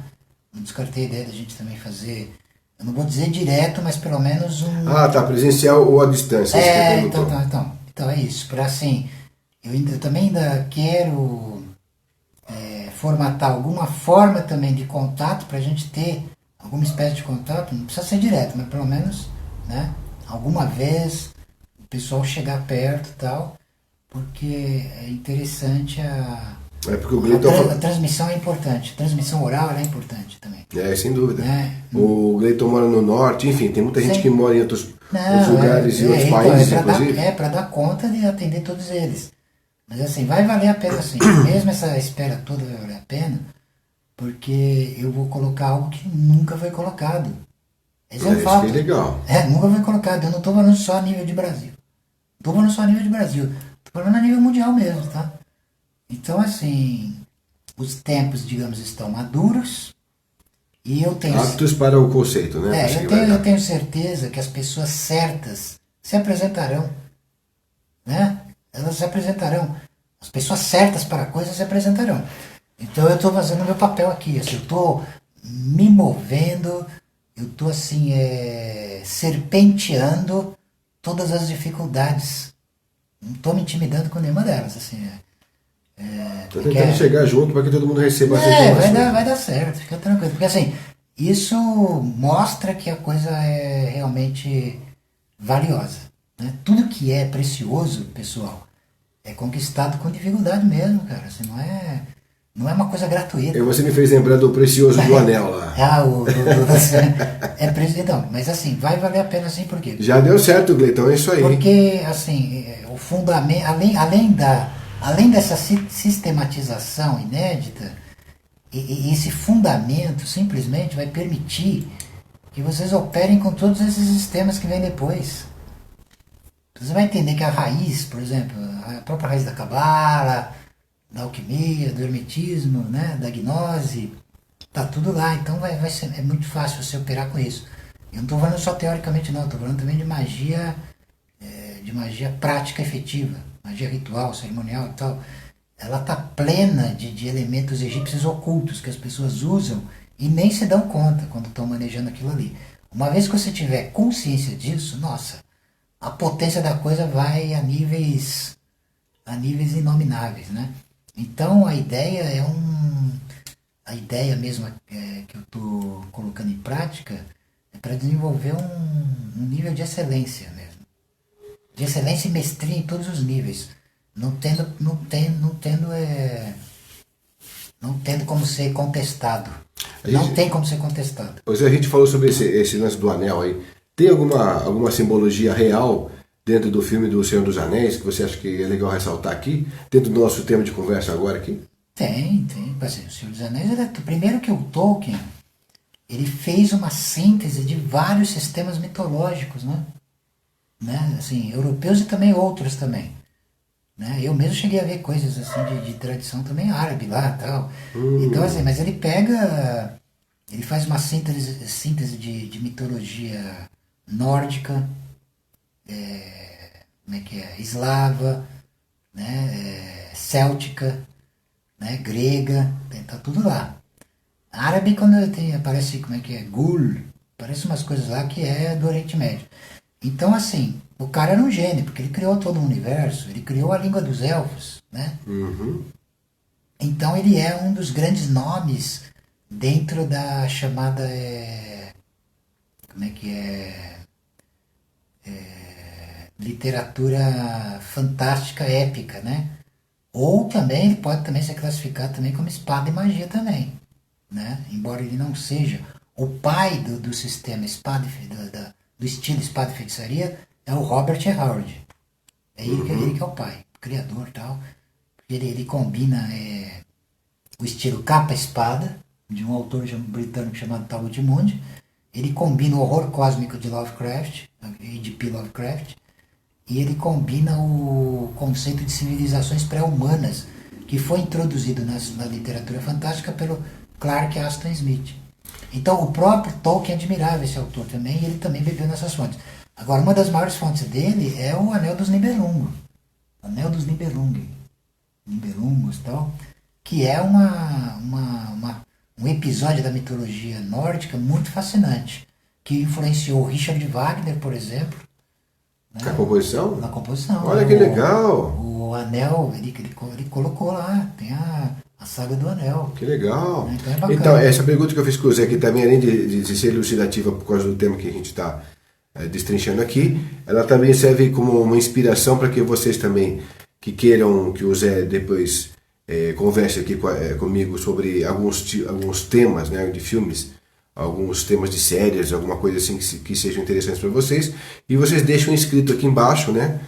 Não descartei a ideia da gente também fazer, eu não vou dizer direto, mas pelo menos um. Ah, tá, presencial ou à distância, isso que ele perguntou. Então é isso. Para assim, eu também ainda quero formatar alguma forma também de contato para a gente ter alguma espécie de contato, não precisa ser direto, mas pelo menos, né, alguma vez o pessoal chegar perto e tal, porque é interessante É porque o Gleiton... a transmissão é importante, a transmissão oral ela é importante também. É, sem dúvida. Né? O Gleiton mora no norte, enfim, tem muita gente Sim. que mora em outros Não, lugares e outros então, países, é inclusive. para dar conta de atender todos eles. Mas assim, vai valer a pena assim, mesmo essa espera toda vai valer a pena, porque eu vou colocar algo que nunca foi colocado. Esse é um Isso que fato. é legal. Nunca foi colocado. Eu não estou falando só a nível de Brasil. Não estou falando só a nível de Brasil. Estou falando a nível mundial mesmo, tá? Então, assim, os tempos, digamos, estão maduros e eu tenho... Aptos para o conceito, né? Acho que vai eu dar. tenho certeza que as pessoas certas se apresentarão, né? Elas se apresentarão. As pessoas certas para a coisa se apresentarão. Então eu estou fazendo o meu papel aqui, assim, eu estou me movendo, eu estou assim, serpenteando todas as dificuldades. Não estou me intimidando com nenhuma delas, assim. Tô tentando chegar junto para que todo mundo receba essa Vai informação. dar certo, fica tranquilo. Porque assim, isso mostra que a coisa é realmente valiosa. Né? Tudo que é precioso, pessoal, é conquistado com dificuldade mesmo, cara. Assim, não é uma coisa gratuita. E você me fez lembrar do Precioso do Anel lá. Então, mas assim, vai valer a pena sim, por quê? Já deu certo, Gleitão, é isso aí. Porque, assim, o fundamento, além dessa sistematização inédita, e esse fundamento simplesmente vai permitir que vocês operem com todos esses sistemas que vêm depois. Você vai entender que a raiz, por exemplo, a própria raiz da cabala, da alquimia, do hermetismo, né, da gnose, tá tudo lá. Então vai ser, é muito fácil você operar com isso. Eu não estou falando só teoricamente não, estou falando também de magia prática efetiva, magia ritual, cerimonial e tal. Ela tá plena de elementos egípcios ocultos que as pessoas usam e nem se dão conta quando estão manejando aquilo ali. Uma vez que você tiver consciência disso, nossa, a potência da coisa vai a níveis inomináveis, né? Então a ideia a ideia mesmo que eu estou colocando em prática é para desenvolver um nível de excelência mesmo, de excelência e mestria em todos os níveis, não tendo como ser contestado. Não tem como ser contestado. Pois é, a gente falou sobre esse lance do anel aí. Tem alguma simbologia real dentro do filme do Senhor dos Anéis que você acha que é legal ressaltar aqui? Dentro do nosso tema de conversa agora aqui? Tem. O Senhor dos Anéis, primeiro que o Tolkien, ele fez uma síntese de vários sistemas mitológicos, né? Assim, europeus e também outros também. Né? Eu mesmo cheguei a ver coisas assim de tradição também árabe lá e tal. Então, assim, mas ele faz uma síntese de mitologia nórdica, eslava, né? Céltica, né? Grega, tá tudo lá. Árabe, quando aparece, Gul, parece umas coisas lá que é do Oriente Médio. Então, assim, o cara era um gênio, porque ele criou todo o universo, ele criou a língua dos elfos, né? Uhum. Então ele é um dos grandes nomes dentro da chamada, literatura fantástica épica, né? Ou também ele pode também ser classificado também como espada e magia também, né? Embora ele não seja o pai do sistema espada do estilo espada e feitiçaria, é o Robert E. Howard. É ele que é o pai, o criador e tal. Ele combina o estilo capa-espada, de um autor britânico chamado Talbot Mundi. Ele combina o horror cósmico de Lovecraft, H.P. Lovecraft, e ele combina o conceito de civilizações pré-humanas, que foi introduzido na literatura fantástica pelo Clark Aston Smith. Então o próprio Tolkien admirava esse autor também, e ele também bebeu nessas fontes. Agora, uma das maiores fontes dele é o Anel dos Nibelungos. Anel dos Nibelungos e tal, que é um episódio da mitologia nórdica muito fascinante, que influenciou Richard Wagner, por exemplo. Né? Na composição? Na composição. Olha que legal! O Anel, ele colocou lá, tem a saga do Anel. Que legal! Então é bacana. Então, essa pergunta que eu fiz com o Zé aqui também, além de ser elucidativa por causa do tema que a gente está destrinchando aqui, ela também serve como uma inspiração para que vocês também, que queiram que o Zé depois converse aqui comigo sobre alguns temas, né, de filmes, alguns temas de séries, alguma coisa assim que sejam interessantes para vocês, e vocês deixam inscrito aqui embaixo, né?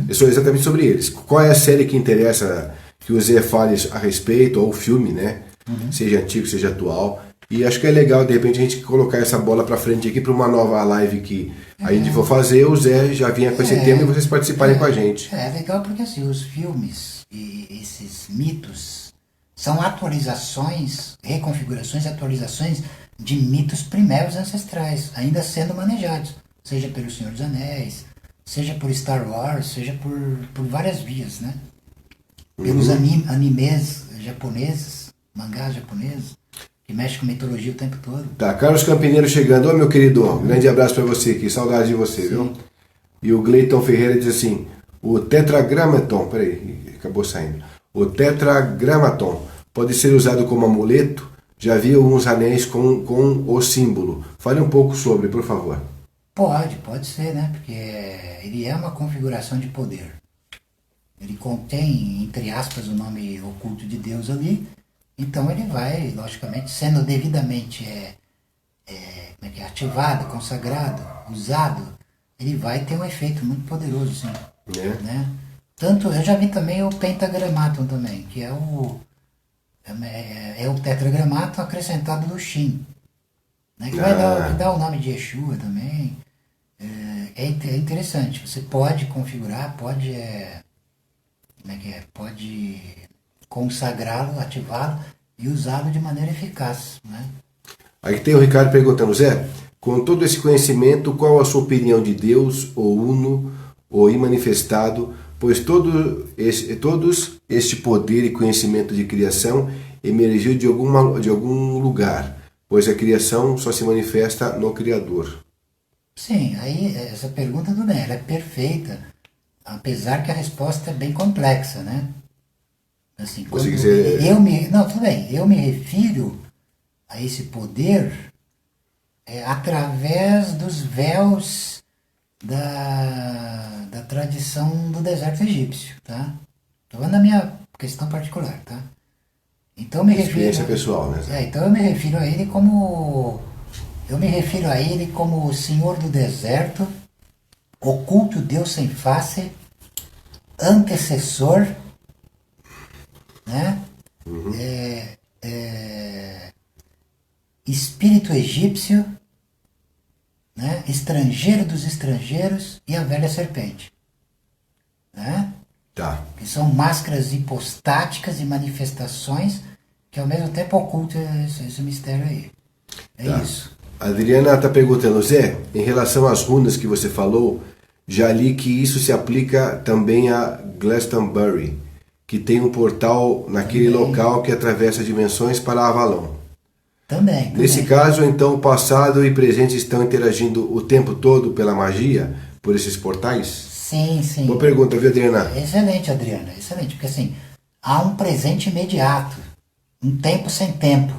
Exatamente sobre eles. Qual é a série que interessa que o Zé fale a respeito, ou o filme, né? Seja antigo, seja atual. E acho que é legal, de repente, a gente colocar essa bola para frente aqui para uma nova live que a gente for fazer, o Zé já vinha com esse tema e vocês participarem com a gente. É legal porque assim, os filmes e esses mitos são atualizações, reconfigurações, atualizações de mitos primeiros ancestrais, ainda sendo manejados, seja pelo Senhor dos Anéis, seja por Star Wars, seja por várias vias, né? Pelos animes japoneses, mangás japoneses, que mexe com mitologia o tempo todo. Tá, Carlos Campineiro chegando. Ô, meu querido, um grande abraço para você aqui, saudade de você, viu? E o Gleiton Ferreira diz assim, o tetragramaton, peraí, acabou saindo. O tetragramaton pode ser usado como amuleto? Já vi alguns anéis com o símbolo. Fale um pouco sobre, por favor. Pode ser, né? Porque ele é uma configuração de poder. Ele contém, entre aspas, o nome oculto de Deus ali. Então ele vai, logicamente, sendo devidamente ativado, consagrado, usado, ele vai ter um efeito muito poderoso, sim. Né? Tanto, eu já vi também o pentagramaton também, que é o tetragramaton acrescentado do Shin, né? Que dá o nome de Yeshua também. É interessante, você pode configurar, pode consagrá-lo, ativá-lo e usá-lo de maneira eficaz, né? Aí tem o Ricardo perguntando, Zé, com todo esse conhecimento, qual a sua opinião de Deus, ou uno, ou imanifestado, pois todo este poder e conhecimento de criação emergiu de algum lugar, pois a criação só se manifesta no Criador. Sim, aí essa pergunta do Nélio é perfeita, apesar que a resposta é bem complexa, né? Assim, tudo bem, eu me refiro a esse poder através dos véus da tradição do deserto egípcio, tá? Estou falando da minha questão particular, tá? Então me experiência pessoal, né? Então eu me refiro a ele como o Senhor do deserto, oculto Deus sem face, antecessor, né? Espírito egípcio, né? Estrangeiro dos estrangeiros e a velha serpente, né? Tá. Que são máscaras hipostáticas e manifestações que ao mesmo tempo ocultam esse mistério aí. Isso. A Adriana está perguntando, Zé, em relação às runas que você falou, já li que isso se aplica também a Glastonbury, que tem um portal naquele local que atravessa dimensões para Avalon. Também. Nesse caso, então, o passado e presente estão interagindo o tempo todo pela magia, por esses portais? Sim. Boa pergunta, viu, Adriana? Excelente, Adriana, excelente, porque assim, há um presente imediato, um tempo sem tempo.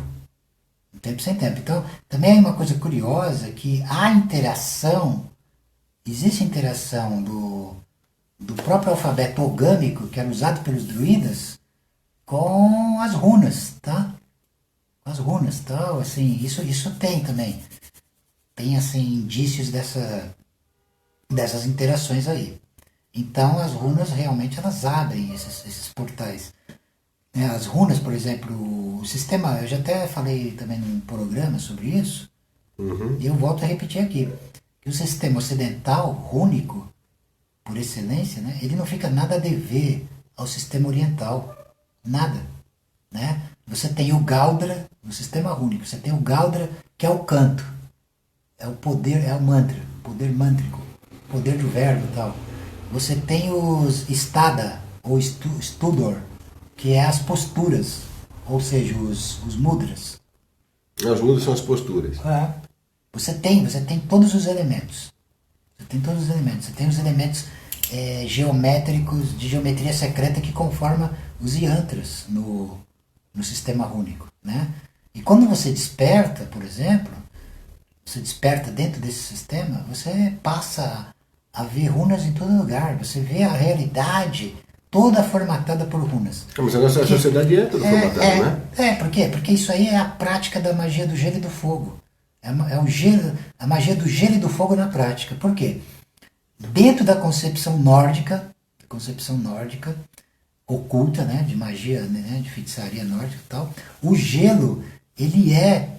Então, também é uma coisa curiosa que existe interação do próprio alfabeto ogâmico, que era usado pelos druidas, com as runas, tá? As runas, tal, assim, isso tem também. Tem, assim, indícios dessas interações aí. Então, as runas realmente elas abrem esses portais. né, as runas, por exemplo, o sistema, eu já até falei também num programa sobre isso, e eu volto a repetir aqui, que o sistema ocidental, rúnico, por excelência, né, ele não fica nada a dever ao sistema oriental, nada, né? Você tem o Galdra, no sistema rúnico, você tem o Galdra, que é o canto, é o poder, é o mantra, poder mântrico, poder do verbo e tal. Você tem os Stada, ou Studor, que é as posturas, ou seja, os mudras. As mudas são as posturas. Você tem todos os elementos. Você tem todos os elementos. Você tem os elementos geométricos, de geometria secreta que conformam os yantras no sistema rúnico, né? E quando você desperta, por exemplo, você desperta dentro desse sistema, você passa a ver runas em todo lugar. Você vê a realidade toda formatada por runas. Mas a nossa sociedade é toda formatada, né? Por quê? Porque isso aí é a prática da magia do gelo e do fogo. É o gelo, a magia do gelo e do fogo na prática. Por quê? Dentro da concepção nórdica oculta, né, de magia, né, de feitiçaria nórdica e tal, o gelo, ele é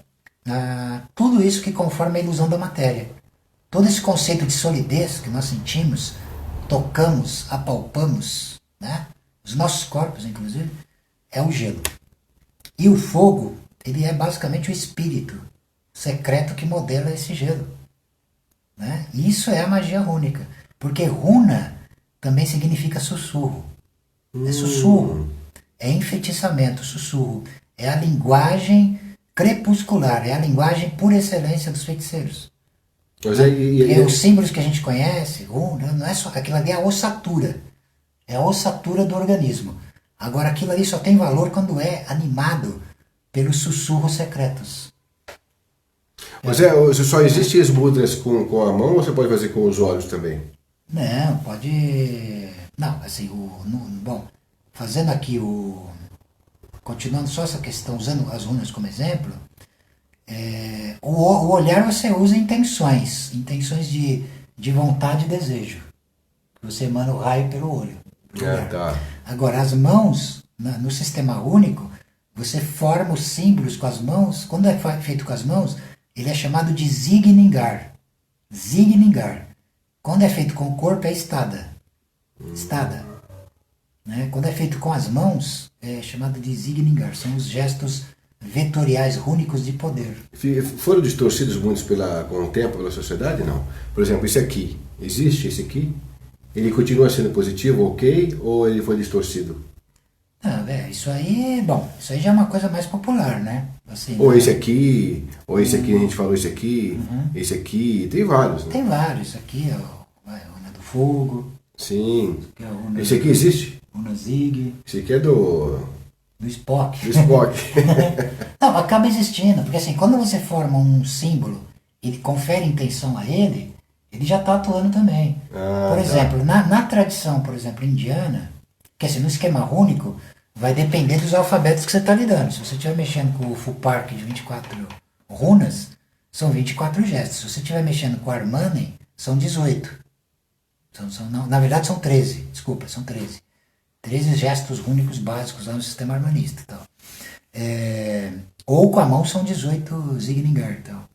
tudo isso que conforma a ilusão da matéria. Todo esse conceito de solidez que nós sentimos, tocamos, apalpamos, né, os nossos corpos, inclusive, é o gelo. E o fogo, ele é basicamente o espírito secreto que modela esse gelo, né? E isso é a magia rúnica, porque runa também significa sussurro. É sussurro, é enfeitiçamento, sussurro. É a linguagem crepuscular, é a linguagem por excelência dos feiticeiros. Os símbolos que a gente conhece, não é só, aquilo ali é a ossatura. É a ossatura do organismo. Agora, aquilo ali só tem valor quando é animado pelos sussurros secretos. Mas só existe as mudras com a mão ou você pode fazer com os olhos também? Não, pode... Não, assim, bom, fazendo aqui continuando só essa questão, usando as runas como exemplo, o olhar você usa intenções de vontade e desejo. Você emana o raio pelo olho. Tá. Agora, as mãos, no sistema único, você forma os símbolos com as mãos. Quando é feito com as mãos, ele é chamado de Zigningar. Zigningar. Quando é feito com o corpo, é Stada. Stada. Né? Quando é feito com as mãos, é chamado de Zigningar. São os gestos vetoriais rúnicos de poder. Foram distorcidos muitos com o tempo, pela sociedade? Não. Por exemplo, esse aqui. Existe esse aqui? Ele continua sendo positivo, ok? Ou ele foi distorcido? Isso aí já é uma coisa mais popular, né? Assim, ou esse aqui, a gente falou esse aqui, tem vários, né? Tem vários, isso aqui é a runa do fogo. Sim. Esse aqui existe? Runa Zig. Esse aqui é do Spock. Do Spock. Não, acaba existindo, porque assim, quando você forma um símbolo e confere intenção a ele já está atuando também. Por exemplo, na tradição, por exemplo, indiana, que assim, no esquema rúnico, vai depender dos alfabetos que você está lidando. Se você estiver mexendo com o Fupark de 24 runas, são 24 gestos. Se você estiver mexendo com o Armanen, são 18. Na verdade são 13, desculpa, são 13. 13 gestos rúnicos básicos lá no sistema armanista e tal. Ou com a mão são 18 Zigningar e tal.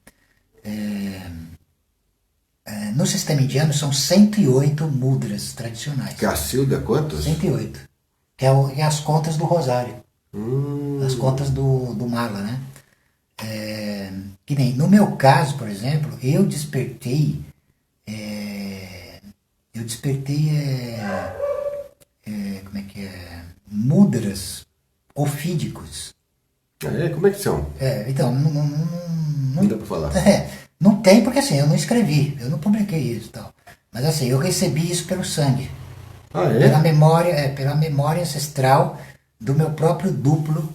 No sistema indiano são 108 mudras tradicionais. Cacilda, quantos? 108. Que é as contas do rosário. As contas do mala, né? Que nem, no meu caso, por exemplo, eu despertei como é que é? Mudras ofídicos. Como é que são? Então, não dá pra falar. Não tem, porque assim, eu não escrevi, eu não publiquei isso e tal. Mas assim, eu recebi isso pelo sangue. Pela memória ancestral do meu próprio duplo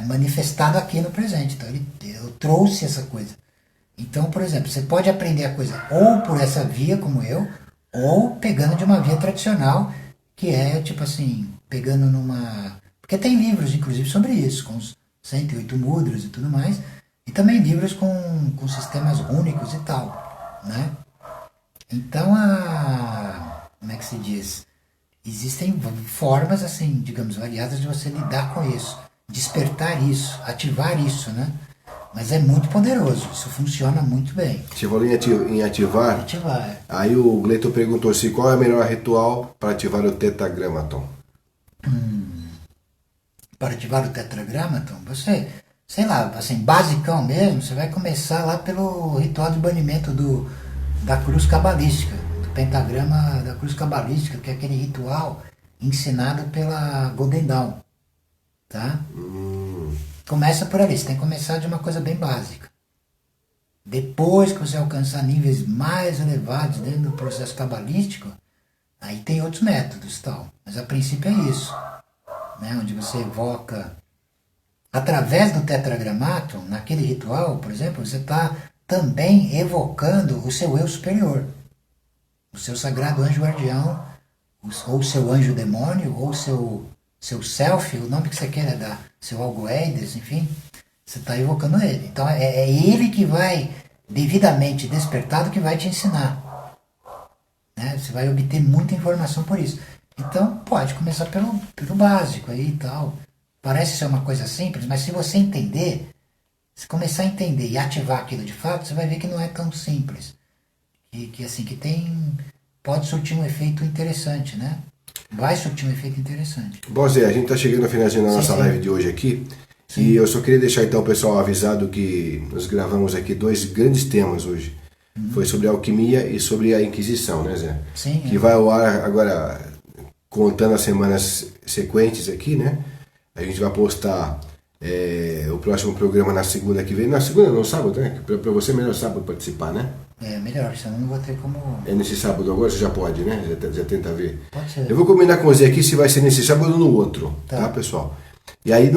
manifestado aqui no presente. Então eu trouxe essa coisa. Então, por exemplo, você pode aprender a coisa ou por essa via, como eu, ou pegando de uma via tradicional, que é tipo assim, pegando numa... Porque tem livros, inclusive, sobre isso, com os 108 mudras e tudo mais, e também livros com sistemas rúnicos e tal, né? Então, como é que se diz? existem formas, assim, digamos, variadas de você lidar com isso, despertar isso, ativar isso, né? Mas é muito poderoso, isso funciona muito bem. Você falou em ativar? Ativar. Aí o Gleiton perguntou assim, qual é o melhor ritual para ativar o tetragramaton? Para ativar o tetragramaton, você, sei lá, assim, basicão mesmo, você vai começar lá pelo ritual de banimento da cruz cabalística, do pentagrama da cruz cabalística, que é aquele ritual ensinado pela Golden Dawn, tá? Começa por ali, você tem que começar de uma coisa bem básica. Depois que você alcançar níveis mais elevados dentro do processo cabalístico, aí tem outros métodos e tal. Mas a princípio é isso, né? Onde você evoca, através do tetragramaton, naquele ritual, por exemplo, você está também evocando o seu eu superior, o seu sagrado anjo guardião, ou o seu anjo demônio, ou o seu self, o nome que você queira dar, seu algoeides, enfim, você está evocando ele. Então é ele que vai, devidamente despertado, que vai te ensinar. Né? Você vai obter muita informação por isso. Então pode começar pelo básico aí e tal. Parece ser uma coisa simples, mas se você entender, se começar a entender e ativar aquilo de fato, você vai ver que não é tão simples. Que pode surtir um efeito interessante, né? Vai surtir um efeito interessante. Bom, Zé, a gente está chegando ao finalzinho da nossa live de hoje aqui. Sim. E eu só queria deixar então o pessoal avisado que nós gravamos aqui 2 grandes temas hoje. Foi sobre a alquimia e sobre a Inquisição, né, Zé? Sim. Que vai ao ar agora, contando as semanas sequentes aqui, né? A gente vai postar o próximo programa na segunda que vem. Na segunda, não, sábado, né? Para você é melhor sábado participar, né? É melhor, senão não vou ter como... É nesse sábado agora, você já pode, né? Já tenta ver. Pode ser. Eu vou combinar com você aqui se vai ser nesse sábado ou no outro, tá pessoal? E aí,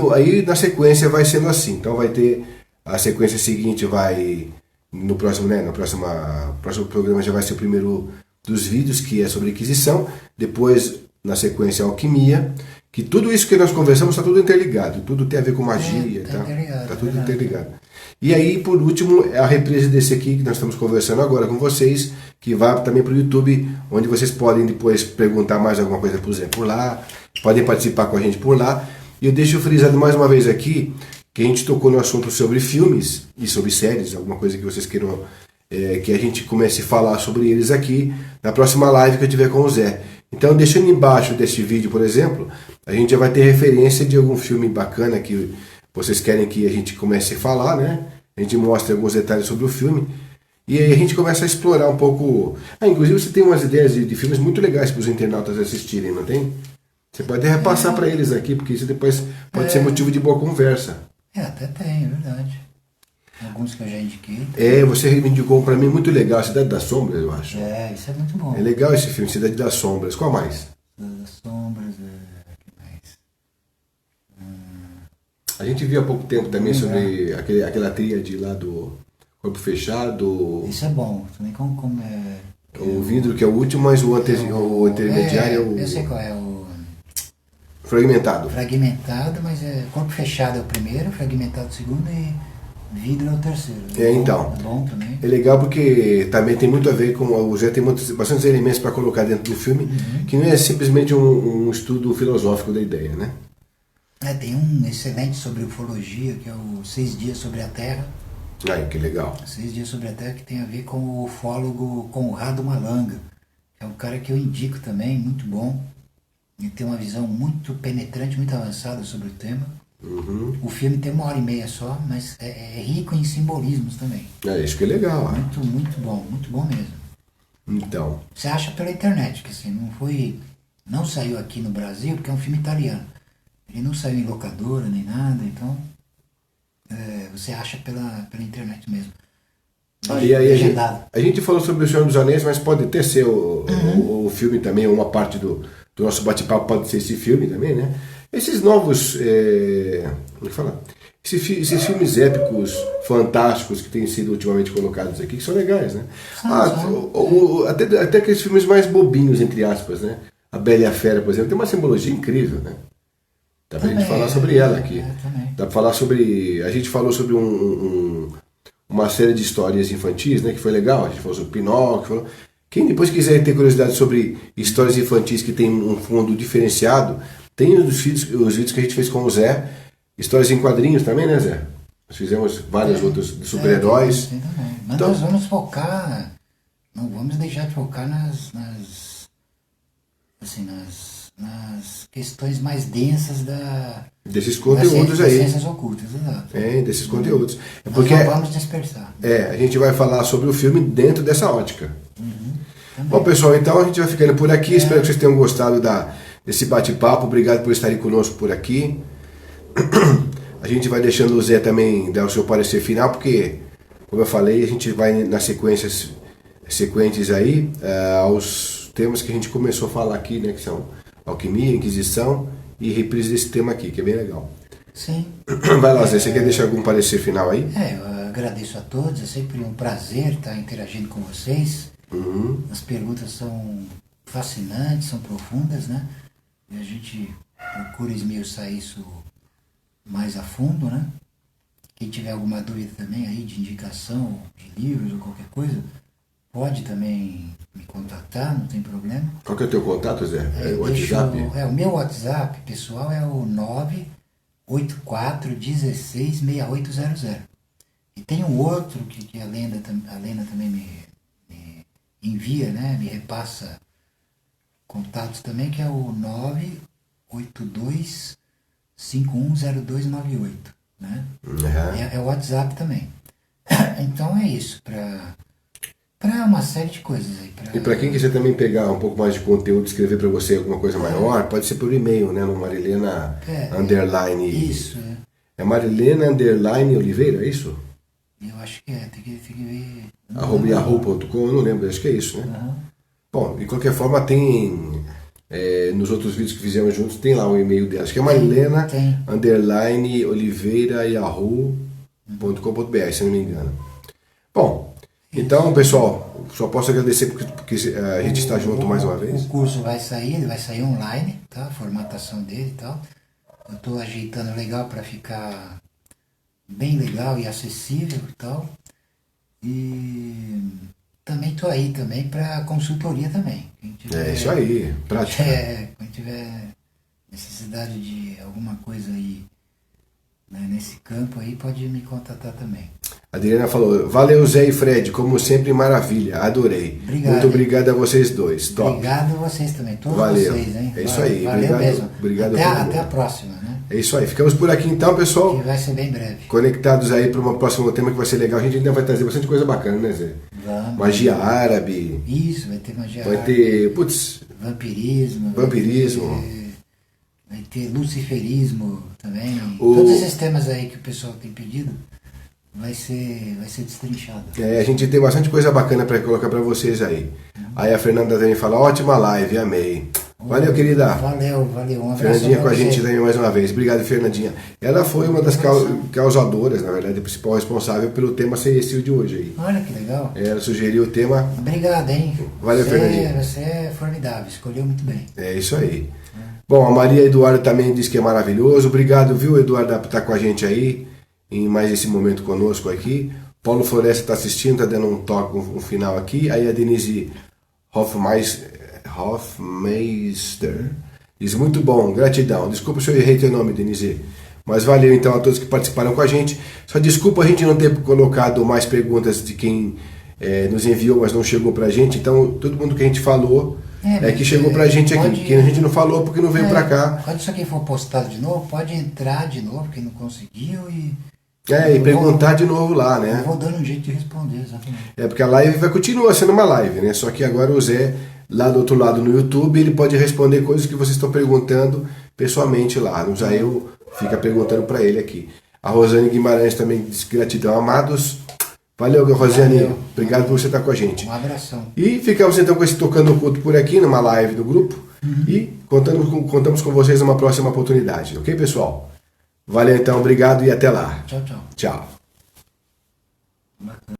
na sequência vai sendo assim. Então vai ter a sequência seguinte, vai no próximo, né? No próximo programa já vai ser o primeiro dos vídeos, que é sobre Inquisição. Depois, na sequência, alquimia. Que tudo isso que nós conversamos está tudo interligado. Tudo tem a ver com magia, tá? Está tudo interligado. E aí, por último, a reprise desse aqui que nós estamos conversando agora com vocês, que vai também para o YouTube, onde vocês podem depois perguntar mais alguma coisa para o Zé por lá, podem participar com a gente por lá. E eu deixo frisado mais uma vez aqui, que a gente tocou no assunto sobre filmes e sobre séries, alguma coisa que vocês queiram que a gente comece a falar sobre eles aqui na próxima live que eu tiver com o Zé. Então, deixando embaixo deste vídeo, por exemplo, a gente já vai ter referência de algum filme bacana que vocês querem que a gente comece a falar, né? A gente mostra alguns detalhes sobre o filme e aí a gente começa a explorar um pouco. Inclusive você tem umas ideias de filmes muito legais para os internautas assistirem, não tem? Você pode repassar para eles aqui, porque isso depois pode ser motivo de boa conversa. Até tem, é verdade. Alguns que eu já indiquei. Você indicou para mim muito legal, Cidade das Sombras, eu acho. Isso é muito bom. É legal esse filme, Cidade das Sombras. Qual mais? Cidade das Sombras, que mais? A gente viu há pouco tempo também sobre aquela tríade lá do Corpo Fechado. Isso é bom, também como o vidro que é o último, mas o intermediário é o... Eu sei qual é o... Fragmentado. Fragmentado, mas Corpo Fechado é o primeiro, Fragmentado o segundo e Vidro é o terceiro. Então. É bom também. É legal porque também tem muito a ver com... O Zé tem bastantes elementos para colocar dentro do filme, que não é simplesmente um estudo filosófico da ideia, né? Tem um excelente sobre ufologia, que é o 6 Dias sobre a Terra. Que legal. 6 Dias sobre a Terra, que tem a ver com o ufólogo Conrado Malanga, que é um cara que eu indico também, muito bom. Ele tem uma visão muito penetrante, muito avançada sobre o tema. O filme tem 1h30 só, mas é rico em simbolismos também. Isso que é legal. Muito bom mesmo. Então. Você acha pela internet, que assim, não saiu aqui no Brasil, porque é um filme italiano. Ele não saiu em locadora nem nada, então você acha pela internet mesmo. E aí a gente falou sobre o Senhor dos Anéis, mas pode até ser o filme também, uma parte do nosso bate-papo pode ser esse filme também, né? Esses novos, como é que fala? Esses filmes épicos, fantásticos que têm sido ultimamente colocados aqui, que são legais, né? Até aqueles filmes mais bobinhos, entre aspas, né? A Bela e a Fera, por exemplo, tem uma simbologia incrível, né? Dá pra gente falar sobre ela aqui. Dá pra falar sobre... A gente falou sobre uma série de histórias infantis, né? Que foi legal. A gente falou sobre Pinóquio. Quem depois quiser ter curiosidade sobre histórias infantis que tem um fundo diferenciado, tem os vídeos que a gente fez com o Zé, histórias em quadrinhos também, né, Zé? Nós fizemos vários outros de super-heróis. Tem também. Mas Então, nós vamos focar, não vamos deixar de focar nas questões mais densas desses conteúdos aí. ciências ocultas, exato. Desses conteúdos. Nós Porque não vamos dispersar. a gente vai falar sobre o filme dentro dessa ótica. Também. Bom, pessoal, então a gente vai ficando por aqui. Espero que vocês tenham gostado desse bate-papo. Obrigado por estarem conosco por aqui. A gente vai deixando o Zé também dar o seu parecer final, porque, como eu falei, a gente vai nas sequentes aí aos temas que a gente começou a falar aqui, né, que são alquimia, inquisição e reprise desse tema aqui, que é bem legal. Sim. Vai lá, Zé, você quer deixar algum parecer final aí? Eu agradeço a todos, é sempre um prazer estar interagindo com vocês. As perguntas são fascinantes, são profundas, né? E a gente procura esmiuçar isso mais a fundo, né? Quem tiver alguma dúvida também aí de indicação de livros ou qualquer coisa, pode também me contatar, não tem problema. Qual que é o teu contato, Zé? O WhatsApp? O meu WhatsApp pessoal é o 984166800. E tem um outro que a Lena também me envia, né? Me repassa contatos também, que é o 982510298, né? É o WhatsApp também. Então é isso, para uma série de coisas aí. E para quem quiser também pegar um pouco mais de conteúdo, escrever para você alguma coisa maior, pode ser por e-mail, né? No Marilena underline. Isso, É Marilena underline Oliveira, é isso? Eu acho que tem que ver. @yahoo.com, eu não lembro, acho que é isso, né? Bom, de qualquer forma tem nos outros vídeos que fizemos juntos, tem lá o e-mail dela. Acho que é Marilena underline Oliveira yahoo.com.br, se não me engano. Bom, então, pessoal, só posso agradecer porque a gente está junto mais uma vez. O curso vai sair online, tá? A formatação dele e tal. Eu estou ajeitando legal para ficar bem legal e acessível e tal. E também estou aí também para consultoria também. Isso aí, prática. Quem tiver necessidade de alguma coisa aí, né, nesse campo aí, pode me contatar também. A Adriana falou, valeu Zé e Fred, como sempre, maravilha, adorei. Obrigado, muito obrigado a vocês dois, top. Obrigado a vocês também, todos Valeu. vocês, hein? É isso aí, Valeu mesmo. Obrigado até a próxima, né? É isso aí, ficamos por aqui então, pessoal. Que vai ser bem breve. Conectados aí para um próximo tema que vai ser legal. A gente ainda vai trazer bastante coisa bacana, né, Zé? Vamos. Magia árabe. Isso, vai ter magia Vai árabe. ter, putz, Vampirismo. Vampirismo. Vai ter luciferismo também. Todos esses temas aí que o pessoal tem pedido vai ser destrinchado. A gente tem bastante coisa bacana para colocar para vocês aí. Aí a Fernanda também fala, ótima live, amei. Valeu, querida. Valeu. Um abraço. Fernandinha com a gente também mais uma vez. Obrigado, Fernandinha. Ela foi uma das causadoras, na verdade, a principal responsável pelo tema ser esse de hoje aí. Olha que legal. Ela sugeriu o tema. Obrigado, hein? Valeu, Fernandinha. Você é formidável, escolheu muito bem. É isso aí. Bom, a Maria Eduarda também disse que é maravilhoso. Obrigado, viu, Eduarda, por estar com a gente aí, em mais esse momento conosco aqui. Paulo Floresta está assistindo, está dando um toque, um final aqui. Aí a Denise Hoffmeister diz, muito bom, gratidão. Desculpa se eu errei teu nome, Denise. Mas valeu então a todos que participaram com a gente. Só desculpa a gente não ter colocado mais perguntas de quem nos enviou, mas não chegou pra gente. Então, todo mundo que a gente falou que chegou pra gente aqui. Quem a gente não falou porque não veio pra cá. Quando isso aqui for postado de novo, pode entrar de novo, quem não conseguiu e perguntar de novo lá, né? Eu vou dando um jeito de responder, exatamente. Porque a live vai continuar sendo uma live, né? Só que agora o Zé, lá do outro lado no YouTube, ele pode responder coisas que vocês estão perguntando pessoalmente lá. Não já eu fica perguntando pra ele aqui. A Rosane Guimarães também diz gratidão, amados. Valeu, Rosane. Valeu. Obrigado por você estar com a gente. Um abração. E ficamos então com esse Tocando Oculto por aqui, numa live do grupo. E contamos com vocês numa próxima oportunidade. Ok, pessoal? Valeu então, obrigado e até lá. Tchau. Tchau. Bacana.